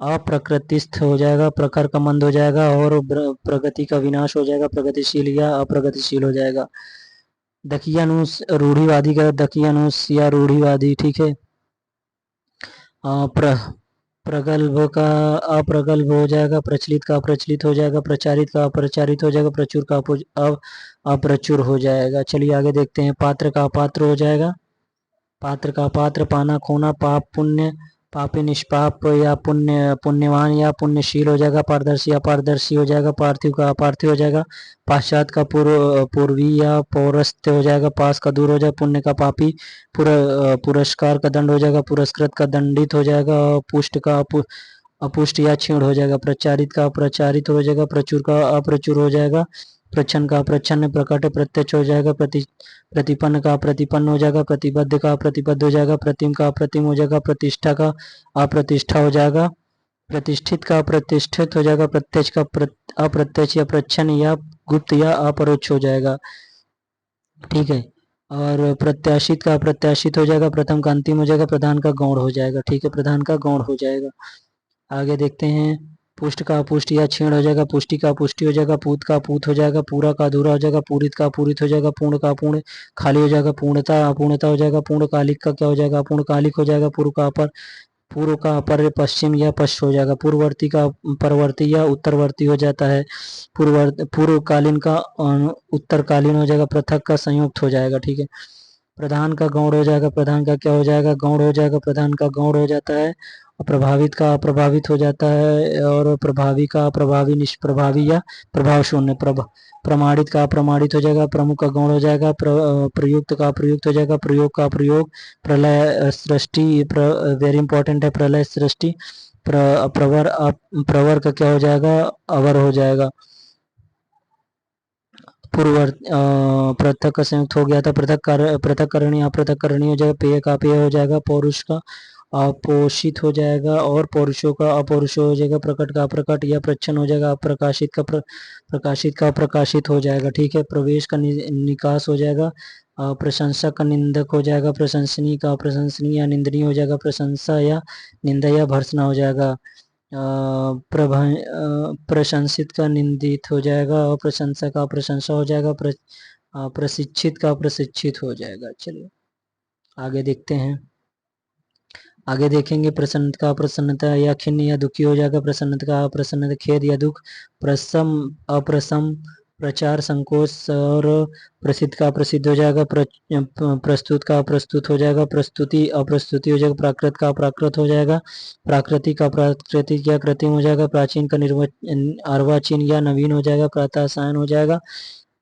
अप्रकृतिस्थ हो जाएगा, प्रखर का मंद हो जाएगा, और प्रगति का विनाश हो जाएगा, प्रगतिशील या अप्रगतिशील हो जाएगा, दकियानुस रूढ़िवादी का दकियानुस या रूढ़िवादी। ठीक है, प्रगल्भ का अप्रगल्भ हो जाएगा, प्रचलित का अप्रचलित हो जाएगा, प्रचारित का अप्रचारित हो जाएगा, प्रचुर का अप्रचुर हो जाएगा। चलिए आगे देखते हैं, पात्र का अपात्र हो जाएगा, पात्र का पात्र, पाना खोना, पाप पुण्य, पापी निष्पाप या पुण्यवान या पुण्यशील हो जाएगा, पारदर्शी अपारदर्शी हो जाएगा, पार्थिव का अपार्थिव हो जाएगा, पाश्चात का पूर्वी या पौरस्त्य हो जाएगा, पास का दूर हो जाएगा, पुण्य का पापी, पुरस्कार का दंड हो जाएगा, पुरस्कृत का दंडित हो जाएगा, पुष्ट का अपुष्ट या क्षीण हो जाएगा, प्रचारित का अप्रचारित हो जाएगा, प्रचुर का अप्रचुर हो जाएगा, प्रच्छन्न का प्रच्छन्न, प्रकट प्रत्यक्ष हो जाएगा, प्रतिपन्न का प्रतिपन्न हो जाएगा, प्रतिबद्ध का प्रतिबद्ध हो जाएगा, प्रतिम का अप्रतिम हो जाएगा, प्रतिष्ठा का अप्रतिष्ठा हो जाएगा, प्रतिष्ठित का अप्रतिष्ठित हो जाएगा, प्रत्यक्ष का अप्रत्यक्ष या प्रच्छन्न या गुप्त या अपरोक्ष हो जाएगा, ठीक है। और प्रत्याशित का अप्रत्याशित हो जाएगा, प्रथम का अंतिम हो जाएगा, प्रधान का गौण हो जाएगा, ठीक है, प्रधान का गौण हो जाएगा। आगे देखते हैं, पुष्ट का अपुष्ट या क्षीण हो जाएगा, पुष्टि का पुष्टि हो जाएगा, पूत का पूत हो जाएगा, पूरा का अधूरा हो जाएगा, पूरित का पूरित हो जाएगा, पूर्ण का पूर्ण खाली हो जाएगा, पूर्णता अपूर्णता हो जाएगा, पूर्ण कालिक का क्या हो जाएगा, अपूर्ण कालिक हो जाएगा, पूर्व का अपर, पूर्व का अपर पश्चिम या पश्च हो जाएगा, पूर्ववर्ती का परवर्ती या उत्तरवर्ती हो जाता है, पूर्वकालीन का उत्तरकालीन हो जाएगा, पृथक का संयुक्त हो जाएगा, ठीक है। प्रधान का गौण हो जाएगा, प्रधान का क्या हो जाएगा, गौण हो जाएगा, प्रधान का गौण हो जाता है, प्रभावित का अप्रभावित हो जाता है, और प्रभावी का अप्रभावी निष्प्रभावी या प्रभाव शून्य, प्रमाणित का अप्रमाणित हो जाएगा, प्रमुख का गौण हो जाएगा, प्रयुक्त का अप्रयुक्त हो जाएगा, प्रयोग का प्रयोग, प्रलय सृष्टि, वेरी इंपॉर्टेंट है, प्रलय सृष्टि, प्रवर का क्या हो जाएगा, अवर हो जाएगा, पृथक का संयुक्त हो गया था, पृथककरणी अपृथककरणी हो जाएगा, पेय का पेय हो जाएगा, पौरुष का अपोषित हो जाएगा, और पौरुषों का अपौरुष हो जाएगा, प्रकट का अप्रकट या प्रच्छन्न हो जाएगा, प्रकाशित का प्रकाशित का प्रकाशित हो जाएगा, ठीक है। प्रवेश का निकास हो जाएगा, प्रशंसक का निंदक हो जाएगा, प्रशंसनीय का अप्रशंसनीय या निंदनीय हो जाएगा, प्रशंसा या निंदा या भर्त्सना हो जाएगा, प्रशंसित का निंदित हो जाएगा, और प्रशंसा का प्रशंसा हो जाएगा, प्रशिक्षित का प्रशिक्षित हो जाएगा। चलिए आगे देखते हैं, आगे देखेंगे, प्रसन्नता का प्रसन्नता या खिन्न या दुखी हो जाएगा, प्रसन्नता का अप्रसन्नता खेद या दुख, प्रसम अप्रसम, प्रचार संकोच, और प्रसिद्ध का प्रसिद्ध हो जाएगा, प्रस्तुत का अप्रस्तुत हो जाएगा, प्रस्तुति अप्रस्तुति हो जाएगा, प्राकृत का अप्राकृत हो जाएगा, प्राकृतिक का प्राकृतिक या कृत्रिम हो जाएगा, प्राचीन का अर्वाचीन या नवीन हो जाएगा, प्रातःसायन हो जाएगा,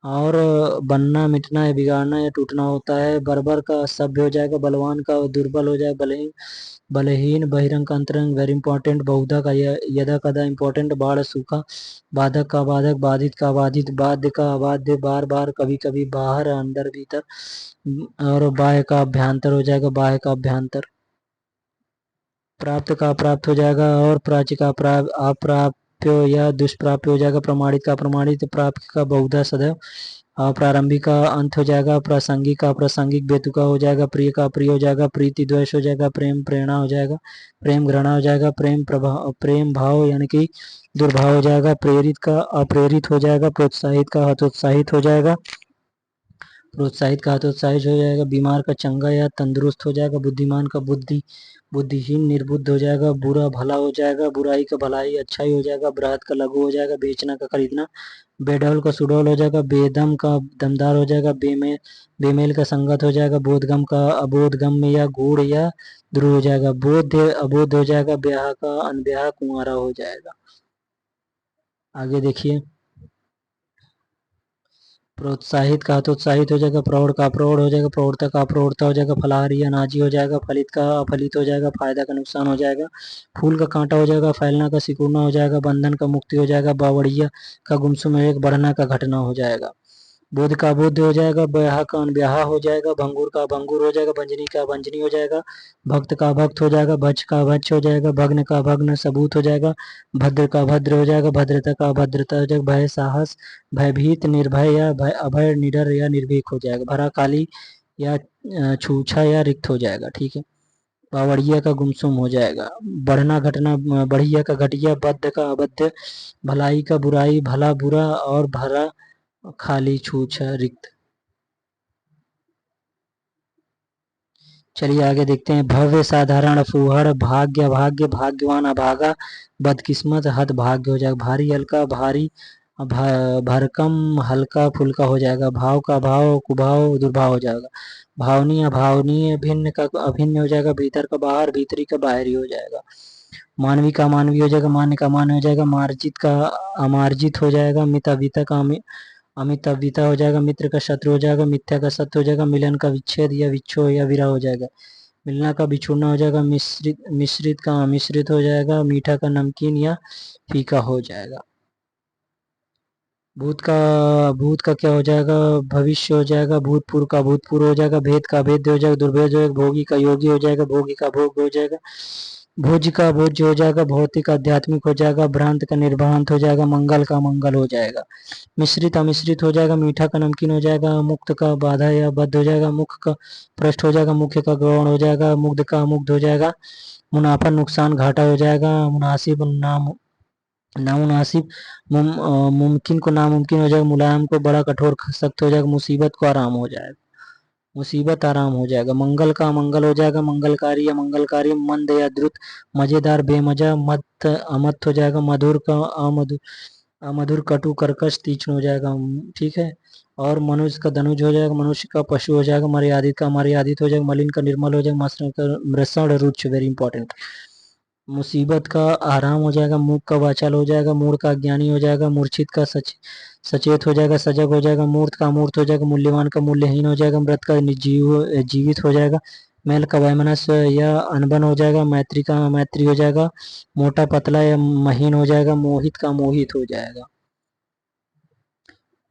और बनना मिटना या बिगाड़ना या टूटना होता है, बर्बर का सभ्य हो जाएगा, बलवान का दुर्बल हो जाएगा, बलहीन बहिरंग का अंतरंग, वेरी इंपॉर्टेंट, बहुधा का यदा कदा इंपॉर्टेंट, बाढ़ सूखा, बाधक का बाधक, बाधित का बाधित, बाध्य का अबाध्य, बार बार, कभी कभी, बाहर अंदर भीतर, और बाह्य का अभ्यंतर हो जाएगा, बाह्य का अभ्यंतर, प्राप्त का प्राप्त हो जाएगा, और प्राच्य का अप्राप्य या दुष्प्राप्य हो जाएगा, प्रमाणित का प्रमाणित, प्राप्त का बहुधा सदैव, प्रारंभिक का अंत हो जाएगा, प्रासंगिक का प्रासंगिक, बेतुका हो जाएगा, प्रिय का प्रिय हो जाएगा, प्रीति द्वेष हो जाएगा, प्रेम प्रेरणा हो जाएगा, प्रेम घृणा हो जाएगा, प्रेम भाव यानी कि दुर्भाव हो जाएगा, प्रेरित का अप्रेरित हो जाएगा, प्रोत्साहित का हतोत्साहित हो जाएगा, प्रोत्साहित का हतोत्साहित हो जाएगा, बीमार का चंगा या तंदुरुस्त हो जाएगा, बुद्धिमान का बुद्धिहीन निर्बुद्ध हो जाएगा, बुरा भला हो जाएगा, बुराई का भलाई अच्छाई हो जाएगा, बृहत का लघु हो जाएगा, बेचना का खरीदना, बेडौल का सुडौल हो जाएगा, बेदम का दमदार हो जाएगा, बेमेल का संगत हो जाएगा, बोधगम का अबोधगम में या गूढ़ या ध्रुव हो जाएगा, बोध अबोध हो जाएगा, ब्याह का अनब्याह कुंवारा हो जाएगा। आगे देखिए, प्रोत्साहित का हतोत्साहित हो जाएगा, प्रौढ़ का प्रौढ़ हो जाएगा, प्रौढ़ता का अप्रौढ़ता हो जाएगा, फलाहारी या नाजी हो जाएगा, फलित का अफलित हो जाएगा, फायदा का नुकसान हो जाएगा, फूल का कांटा हो जाएगा, फैलना का सिकुड़ना हो जाएगा, बंधन का मुक्ति हो जाएगा, बावड़िया का गुमसुम एक बढ़ना का घटना हो जाएगा, बोध का बुद्ध हो जाएगा, ब्याह का अनब्याह हो जाएगा, भंगुर का भंगुर हो जाएगा, भंजनी का भंजनी हो जाएगा, भक्त का भक्त हो जाएगा, भज का भज हो जाएगा, भग्न का भग्न सबूत हो जाएगा, भद्र का भद्र हो जाएगा, भद्रता का अभद्रता हो जाएगा, भय साहस, भयभीत निर्भय या भय अभय निडर या निर्भीक हो जाएगा, भरा काली या छूछा या रिक्त हो जाएगा, ठीक है। बावड़िया का गुमसुम हो जाएगा, बढ़ना घटना, बढ़िया का घटिया, बद्ध का अबद्ध, भलाई का बुराई, भला बुरा, और भरा खाली छूछा रिक्त। चलिए आगे देखते हैं, भव्य साधारण फूहड़, भाग्य भाग्य, भाग्यवान अभागा, बदकिस्मत हत भाग्य हो जाएगा, भारी हल्का भारी, भरकम हल्का फुल्का हो जाएगा, भाव का भाव कुभाव दुर्भाव हो जाएगा, भावनीय अभावनीय, भिन्न का अभिन्न हो जाएगा, भीतर का बाहर भीतरी का बाहरी हो जाएगा, मानवी का मानवीय हो जाएगा, मान्य का मान्य हो जाएगा, मार्जित का अमार्जित हो जाएगा, मिताविता का अमिताविता हो जाएगा, मित्र का शत्रु हो जाएगा, मिथ्या का सत्य हो जाएगा, मिलन का विच्छेद या विच्छो या विरह हो जाएगा, मिलना का बिछुड़ना हो जाएगा, मिश्रित का अमिश्रित हो जाएगा, मीठा का नमकीन या फीका हो जाएगा, भूत का क्या हो जाएगा, भविष्य हो जाएगा, भूतपूर्व का भूतपूर्व हो जाएगा, भेद का भेद हो जाएगा, दुर्भेद हो जाएगा, भोगी का योगी हो जाएगा, भोगी का भोग हो जाएगा, भोज्य का भोज्य हो जाएगा, भौतिक आध्यात्मिक हो जाएगा, भ्रांत का निर्भ्रांत हो जाएगा, मंगल का मंगल हो जाएगा, मिश्रित अमिश्रित हो जाएगा, मीठा का नमकीन हो जाएगा, मुक्त का बाधा या बद्ध हो जाएगा, मुख का पृष्ठ हो जाएगा, मुख्य का गौण हो जाएगा, मुग्ध का मुग्ध हो जाएगा, मुनाफा नुकसान घाटा हो जाएगा, मुनासिब नामुनासिब, मुमकिन को नामुमकिन हो जाएगा, मुलायम को बड़ा कठोर सख्त हो जाएगा, मुसीबत को आराम हो जाएगा, मुसीबत आराम हो जाएगा, मंगल का मंगल हो जाएगा, मंगलकारी या मंगलकारी, मंद या द्रुत, मजेदार बेमजा, मत अमत हो जाएगा, मधुर का अमधुर, अमधुर कटु कर्कश तीक्ष्ण हो जाएगा, ठीक है। और मनुष्य का धनुज हो जाएगा, मनुष्य का पशु हो जाएगा, मर्यादित का मर्यादित हो जाएगा, मलिन का निर्मल हो जाएगा, मृषण रुच्छ, वेरी इंपॉर्टेंट, मुसीबत का आराम हो जाएगा, मूक का वाचाल हो जाएगा, मूड का अज्ञानी हो जाएगा, मूर्छित का सचेत हो जाएगा, सजग हो जाएगा, मूर्त का अमूर्त हो जाएगा, मूल्यवान का मूल्यहीन हो जाएगा, मृत का जीवित हो जाएगा, मैल का वैमनस्य या अनबन हो जाएगा, मैत्री का मैत्री हो जाएगा, मोटा पतला या महीन हो जाएगा, मोहित का मोहित हो जाएगा,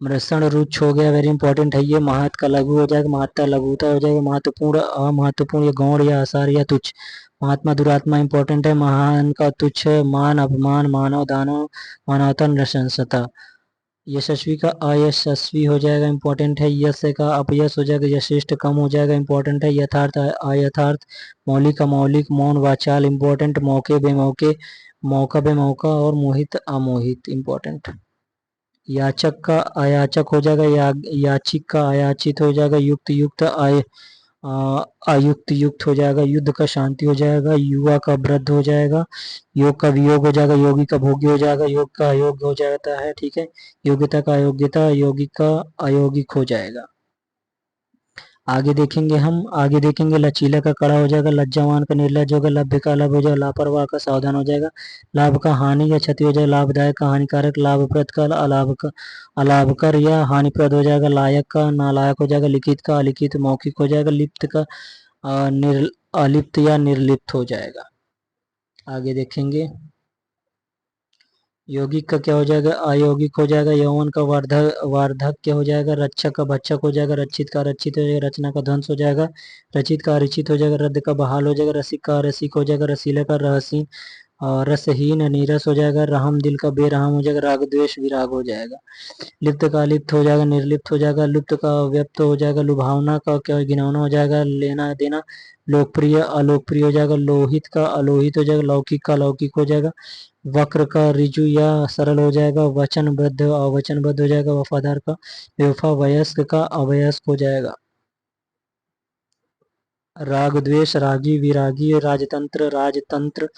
मृषण रुच्छ हो गया, वेरी इंपॉर्टेंट है ये, महत का लघु हो जाएगा, महत्ता लघुता हो जाएगा, महत्वपूर्ण अमहत्वपूर्ण या गौण या आसार या तुच्छ, महात्मा दुरात्मा इंपॉर्टेंट है, महान का तुच्छ, मान अपमान, मानव दानव, मानवता नृशंसता, यशस्वी का अयशस्वी हो जाएगा, इंपॉर्टेंट है, यश का अपयश हो जाएगा, यशिष्ट कम हो जाएगा, इंपॉर्टेंट है, यथार्थ अयथार्थ, मौलिक का मौलिक, मौन वाचाल, इंपॉर्टेंट, मौके बेमौके, मौका बेमौका, और मोहित अमोहित, इंपॉर्टेंट, याचक का अयाचक हो जाएगा, याचिक का अयाचित हो जाएगा, युक्त युक्त अयुक्त युक्त हो जाएगा, युद्ध का शांति हो जाएगा, युवा का वृद्ध हो जाएगा, योग का वियोग हो जाएगा, योगी का भोग्य हो जाएगा, योग का अयोग्य हो जाता है, ठीक है, योग्यता का अयोग्यता, योगिक का अयोगिक हो जाएगा। आगे देखेंगे हम, आगे देखेंगे लचीला का कड़ा हो जाएगा, लज्जावान का निर्लज होगा, लभ्य का अलभ हो जाएगा, लापरवाह का सावधान हो जाएगा, लाभ का हानि या क्षति हो जाएगा, लाभदायक का हानिकारक, लाभप्रद का अलाभकर या हानिप्रद हो जाएगा, लायक का नालायक हो जाएगा, लिखित का अलिखित मौखिक हो जाएगा, लिप्त का अलिप्त या निर्लिप्त हो जाएगा। आगे देखेंगे यौगिक का क्या हो जाएगा, अयौगिक हो जाएगा, यौवन का वार्धक्य हो जाएगा, रक्षक का भक्षक हो जाएगा, रक्षित का रक्षित हो जाएगा, रचना का ध्वंस हो जाएगा, रचित का अरचित हो जाएगा, रद्द का बहाल हो जाएगा, रसिक का रसिक हो जाएगा, रसीला का रहसीन और रसहीन नीरस हो जाएगा, रहम दिल का बेरहम हो जाएगा, राग द्वेष विराग हो जाएगा, लिप्त का लिप्त हो जाएगा, निर्लिप्त हो जाएगा, लुप्त का व्यप्त हो जाएगा, लुभावना का क्या घिनौना हो जाएगा, लेना देना, लोकप्रिय अलोकप्रिय हो जाएगा, लोहित का अलोहित हो जाएगा, लौकिक का लौकिक हो जाएगा, वक्र का ऋजु या सरल हो जाएगा, वचनबद्ध अवचनबद्ध हो जाएगा, वफादार का बेवफा, वयस्क का अवयस्क हो जाएगा, राग द्वेष रागी विरागी, राजतंत्र राजतंत्र,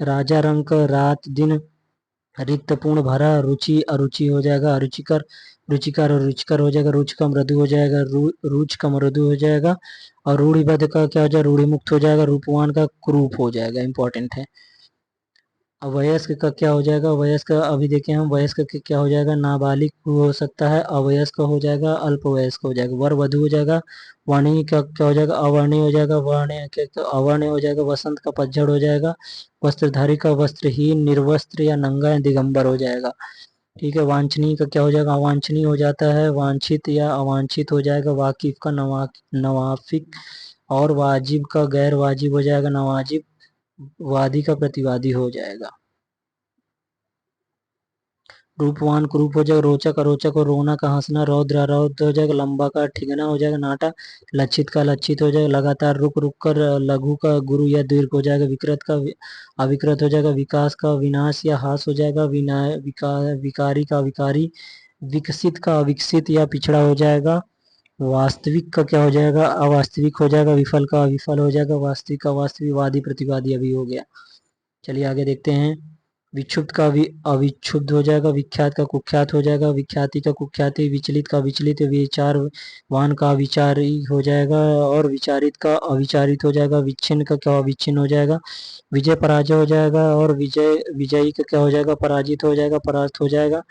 राजा रंग रात दिन, रिक्त पूर्ण भरा, रुचि अरुचि हो जाएगा, अरुचिकर रुचिकर और रुचिकर हो जाएगा, रुच का मृदु हो जाएगा, रुच का मृदु हो जाएगा, और रूढ़िबद्ध का क्या हो जाएगा, रूढ़ी मुक्त हो जाएगा, रूपवान का कुरूप हो जाएगा, इंपॉर्टेंट है। अवयस्क का क्या हो जाएगा, वयस्क अभी देखें हम, वयस्क का क्या हो जाएगा, नाबालिग हो सकता है, अवयस्क हो जाएगा, अल्पवयस्क हो जाएगा, वर वधु हो जाएगा, वर्णी का क्या हो जाएगा, अवर्णी हो जाएगा, वर्ण क्या अवर्णी हो जाएगा, वसंत का पतझड़ हो जाएगा, वस्त्रधारी का वस्त्रहीन निर्वस्त्र या नंगा या दिगंबर हो जाएगा, ठीक है, वांछनीय का क्या हो जाएगा, अवांछनीय हो जाता है, वांछित या अवांछित हो जाएगा, वाकिफ का नवाफिक, और वाजिब का गैर वाजिब हो जाएगा, नवाजिब, वादी का प्रतिवादी हो जाएगा, रूपवान कुरूप हो जाएगा, रोचक अरोचक और रोना का हंसना, रौद्र अरौद्र हो जाएगा, लंबा का ठिगना हो जाएगा, नाटा, लक्षित का लक्षित हो जाएगा, लगातार रुक रुक कर, लघु का गुरु या दीर्घ हो जाएगा, विकृत का अविकृत हो जाएगा, विकास का विनाश या हास हो जाएगा, विकारी का विकारी, विकसित का अविकसित या पिछड़ा हो जाएगा, वास्तविक का क्या हो जाएगा, अवास्तविक हो जाएगा, विफल का अविफल हो जाएगा, वास्तविक का वास्तविक, वादी प्रतिवादी अभी हो गया। चलिए आगे देखते हैं, विक्षुब्ध का अविक्षुब्ध हो जाएगा, विख्यात का कुख्यात हो जाएगा, विख्याति का कुख्याति, विचलित का विचलित, विचारवान का विचारी हो जाएगा, और विचारित का अविचारित हो जाएगा, विच्छिन्न का क्या अविच्छिन्न हो जाएगा, विजय पराजय हो जाएगा, और विजयी का क्या हो जाएगा, पराजित हो जाएगा, परास्त हो जाएगा,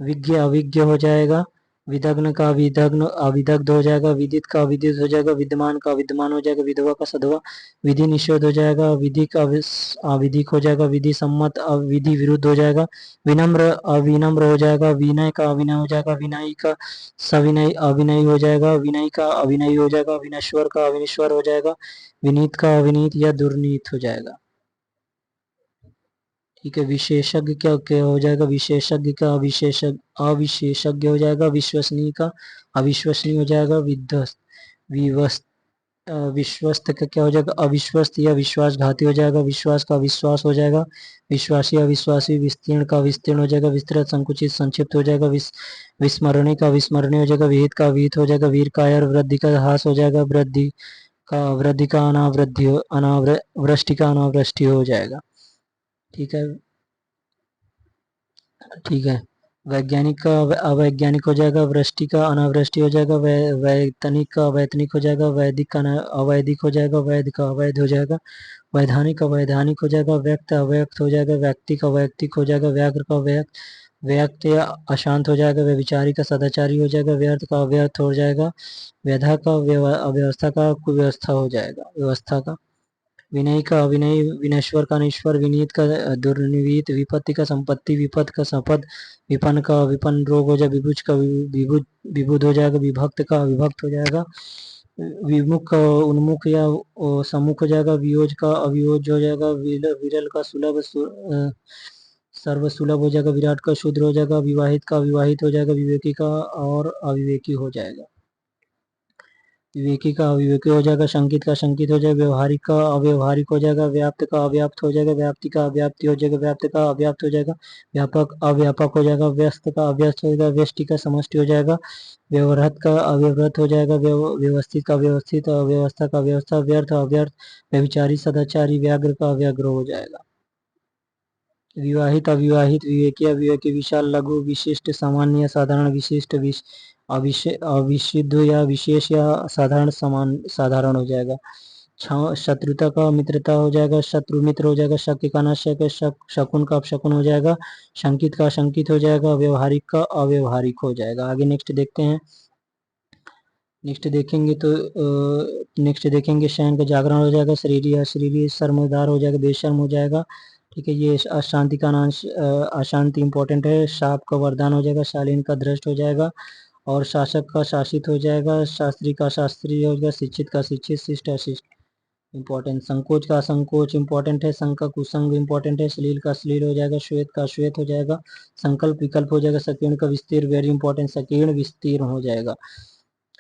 विज्ञ अविज्ञ हो जाएगा, विदग्न का विदग्न अविदग्ध हो जाएगा, विदित का अविदित हो जाएगा, विद्यमान का विद्यमान हो जाएगा, विधवा का सधवा, विधि निषेध हो जाएगा, विधिक अविधिक हो जाएगा, विधि सम्मत अविधि विरुद्ध हो जाएगा, विनम्र अविनम्र हो जाएगा, विनय का अविनय हो जाएगा, विनयी का सविनय अविनयी हो जाएगा, विनयी का अविनयी हो जाएगा, विनश्वर का अविनश्वर हो जाएगा, विनीत का अविनीत या दुर्नीत हो जाएगा। ठीक है। विशेषज्ञ क्या क्या हो जाएगा, विशेषज्ञ का अविशेषज्ञ अविशेषज्ञ हो जाएगा। विश्वसनीय का अविश्वसनीय हो जाएगा। विध्वस्त विवस्त विश्वस्त का क्या हो जाएगा, अविश्वस्त या विश्वासघाती हो जाएगा। विश्वास का अविश्वास हो जाएगा। विश्वासी अविश्वासी। विस्तीर्ण का विस्तीर्ण हो जाएगा। विस्तृत संकुचित संक्षिप्त हो जाएगा। विस्मरणीय का विस्मरणीय हो जाएगा। विहित का विहित हो जाएगा। वीर का और वृद्धि का हास हो जाएगा। वृद्धि का अनावृद्धि वृष्टि का अनावृष्टि हो जाएगा। ठीक है। ठीक है। वैज्ञानिक का अवैज्ञानिक हो जाएगा। वृष्टि का अनावृष्टि हो जाएगा। वैतनिक का अवैतनिक हो जाएगा। वैदिक का अवैदिक हो जाएगा। वैध का अवैध हो जाएगा। वैधानिक अवैधानिक हो जाएगा। व्यक्त अव्यक्त हो जाएगा। व्यक्ति का वैयक्तिक हो जाएगा। व्याघ्र का व्यक्त या अशांत हो जाएगा। व्यभिचारी का सदाचारी हो जाएगा। व्यर्थ का अव्यर्थ हो जाएगा। व्यधा का अव्यवस्था का कुव्यवस्था हो जाएगा। व्यवस्था का विनयी का अविनयी। विनश्वर का अनिश्वर। विनीत का दुर्निवीत। विपत्ति का संपत्ति। विपद का संपद। विपन्न का विपन्न रोग हो जाएगा। विभुज का विबुध हो जाएगा। विभक्त का विभक्त हो जाएगा। विमुख का उन्मुख या सम्मुख हो जाएगा। वियोज का अवियोज हो जाएगा। विरल का सुलभ सर्व सुलभ हो जाएगा। विराट का शूद्र हो जाएगा। विवाहित का विवाहित हो जाएगा। विवेकी का और अविवेकी हो जाएगा। विवेकी का अविवेकी हो जाएगा। शंकित का शंकित हो जाएगा। व्यवहारिक का अव्यवहारिक हो जाएगा। व्याप्त का अव्याप्त हो जाएगा। व्याप्ति का अव्याप्ति हो जाएगा। व्याप्त का अव्याप्त हो जाएगा। व्यापक अव्यापक हो जाएगा। व्यस्त का अव्यस्त हो जाएगा। व्यष्टि का समष्टि हो जाएगा। व्यवहृत का अव्यवहृत हो जाएगा। व्यवस्थित का व्यवस्थित। अव्यवस्था का व्यवस्था। व्यर्थ अव्यर्थ। व्यभिचारी सदाचारी। व्याघ्र का अव्याघ्र हो जाएगा। विवाहित अविवाहित। विवेकी अविवेकी। विशाल लघु। विशिष्ट सामान्य साधारण। विशिष्ट अविशुद्ध या विशेष या साधारण समान साधारण हो जाएगा। शत्रुता का मित्रता हो जाएगा। शत्रु मित्र हो जाएगा। शक्य का नशक। शकुन का अपशकुन हो जाएगा। शंकित का शंकित हो जाएगा। व्यवहारिक का अव्यवहारिक हो जाएगा। आगे नेक्स्ट देखते हैं। नेक्स्ट देखेंगे तो नेक्स्ट देखेंगे शयन का जागरण हो जाएगा। शरीरी अशरीरी। शर्मदार हो जाएगा। बेशर्म हो जाएगा। ठीक है। ये अशांति का नाम अशांति इंपॉर्टेंट है। शाप का वरदान हो जाएगा। शालीन का दृष्ट हो जाएगा। और शासक का शासित हो जाएगा। शास्त्री का शास्त्री हो जाएगा। शिक्षित का शिक्षित। शिष्ट अशिष्ट इंपॉर्टेंट। संकोच का संकोच इंपॉर्टेंट है। संघ का कुसंग इंपॉर्टेंट है। श्लील का श्लील हो जाएगा। श्वेत का श्वेत हो जाएगा। संकल्प विकल्प हो जाएगा। संकीर्ण का विस्तीर्ण वेरी इंपॉर्टेंट। संकीर्ण विस्तीर्ण हो जाएगा।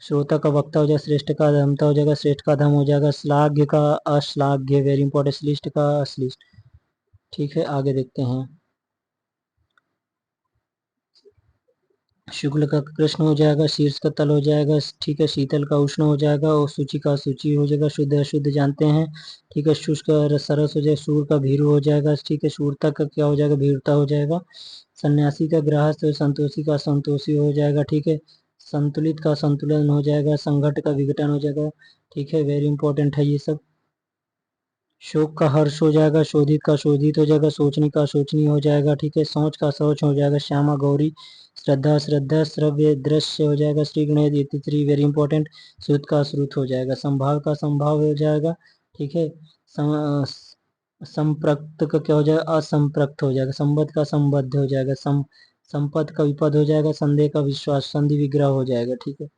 श्रोता का वक्ता हो जाएगा। श्रेष्ठ का धमता हो जाएगा। श्रेष्ठ का धम हो जाएगा। श्लाघ्य का अश्लाघ्य वेरी इंपॉर्टेंट। श्लिष्ट का अश्लिष्ट। ठीक है। आगे देखते हैं। शुक्ल का कृष्ण हो जाएगा। शीर्ष का तल हो जाएगा। ठीक है। शीतल का उष्ण हो जाएगा। और सूची का सूची हो जाएगा। शुद्ध अशुद्ध जानते हैं। ठीक है। शुष्क का सरस हो जाएगा। सूर का भीरु हो जाएगा। ठीक है। शूरता का क्या हो जाएगा, भीरुता हो जाएगा। सन्यासी का गृहस्थ। संतोषी का संतोषी हो जाएगा। ठीक है। संतुलित का संतुलन हो जाएगा। संघट का विघटन हो जाएगा। ठीक है। वेरी इंपॉर्टेंट है ये सब। शोक का हर्ष हो जाएगा। शोधित का शोधित हो जाएगा। सोचने का शोचनीय हो जाएगा। ठीक है। सोच का सोच हो जाएगा। श्यामा गौरी। श्रद्धा श्रद्धा। श्रव्य दृश्य हो जाएगा। श्री गणेश ये वेरी इंपॉर्टेंट। श्रुत का श्रुत हो जाएगा। संभाव का संभाव हो जाएगा। ठीक है। संप्रक्त का क्या हो जाएगा, असंप्रक्त हो जाएगा। संबद्ध का संबद्ध हो जाएगा। संपद का विपद हो जाएगा। संदेह का विश्वास संधि विग्रह हो जाएगा। ठीक है।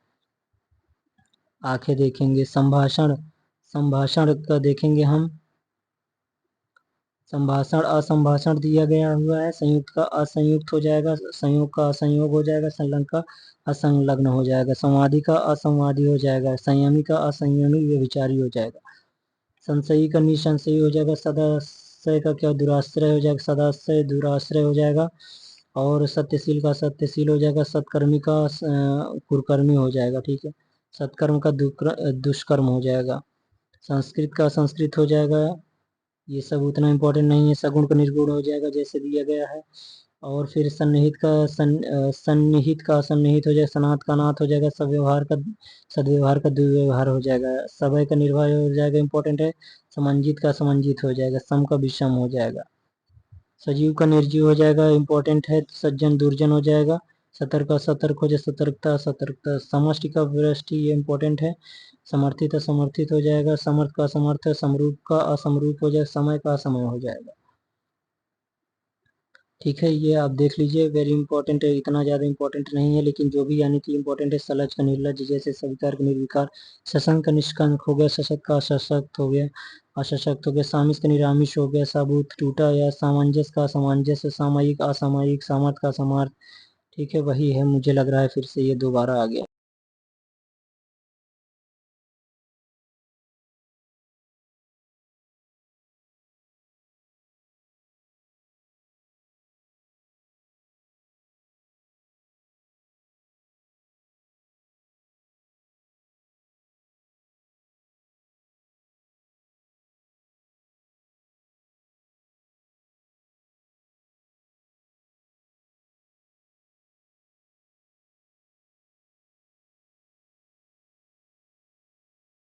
आंखें देखेंगे। संभाषण संभाषण का देखेंगे हम। संभाषण असंभाषण दिया गया हुआ है। संयुक्त का असंयुक्त हो जाएगा। संयोग का असंयोग हो जाएगा। संलग्न का असंलग्न हो जाएगा। संवादी का असंवादी हो जाएगा। संयमी का असंयमी व्यभिचारी हो जाएगा। संशयी का निसंशयी हो जाएगा। सदाश्रय का क्या दुराश्रय हो जाएगा। सदाश्रय दुराश्रय हो जाएगा। और सत्यशील का सत्यशील हो जाएगा। सत्कर्मी का कुकर्मी हो जाएगा। ठीक है। सत्कर्म का दुष्कर्म हो जाएगा। संस्कृत का संस्कृत हो जाएगा। ये सब उतना इम्पोर्टेंट नहीं है। सगुण का निर्गुण हो जाएगा जैसे दिया गया है। और फिर सन्निहित का असन्निहित हो जाएगा। सनात का नाथ हो जाएगा। सदव्यवहार का दुर्व्यवहार हो जाएगा। समय का निर्भय हो जाएगा। इंपॉर्टेंट है। समंजित का समंजित हो जाएगा। सम का विषम हो जाएगा। सजीव का निर्जीव हो जाएगा। इंपॉर्टेंट है। सज्जन दुर्जन हो जाएगा। सतर्क का सतर्क हो जाए। सतर्कता सतर्कता। समष्टि का वृष्टि ये इंपॉर्टेंट है। समर्थित असमर्थित हो जाएगा। समर्थ का असमर्थ। समरूप का असमरूप हो जाएगा। समय का असमय हो जाएगा। ठीक है। ये आप देख लीजिए। वेरी इंपॉर्टेंट है। इतना ज्यादा इंपॉर्टेंट नहीं है, लेकिन जो भी यानी कि इंपॉर्टेंट है। सलज का निर्लज जैसे सविकार का निर्विकार। शशंक का निष्कंक हो गया। सशक्त का सशक्त हो गया। अशक्त हो गया, सामिस का निरामिष हो गया, साबूत टूटा, या सामंजस्य का सामंजस्य, सामयिक असामयिक, सामर्थ का समर्थ। ठीक है, वही है, मुझे लग रहा है फिर से ये दोबारा आ गया।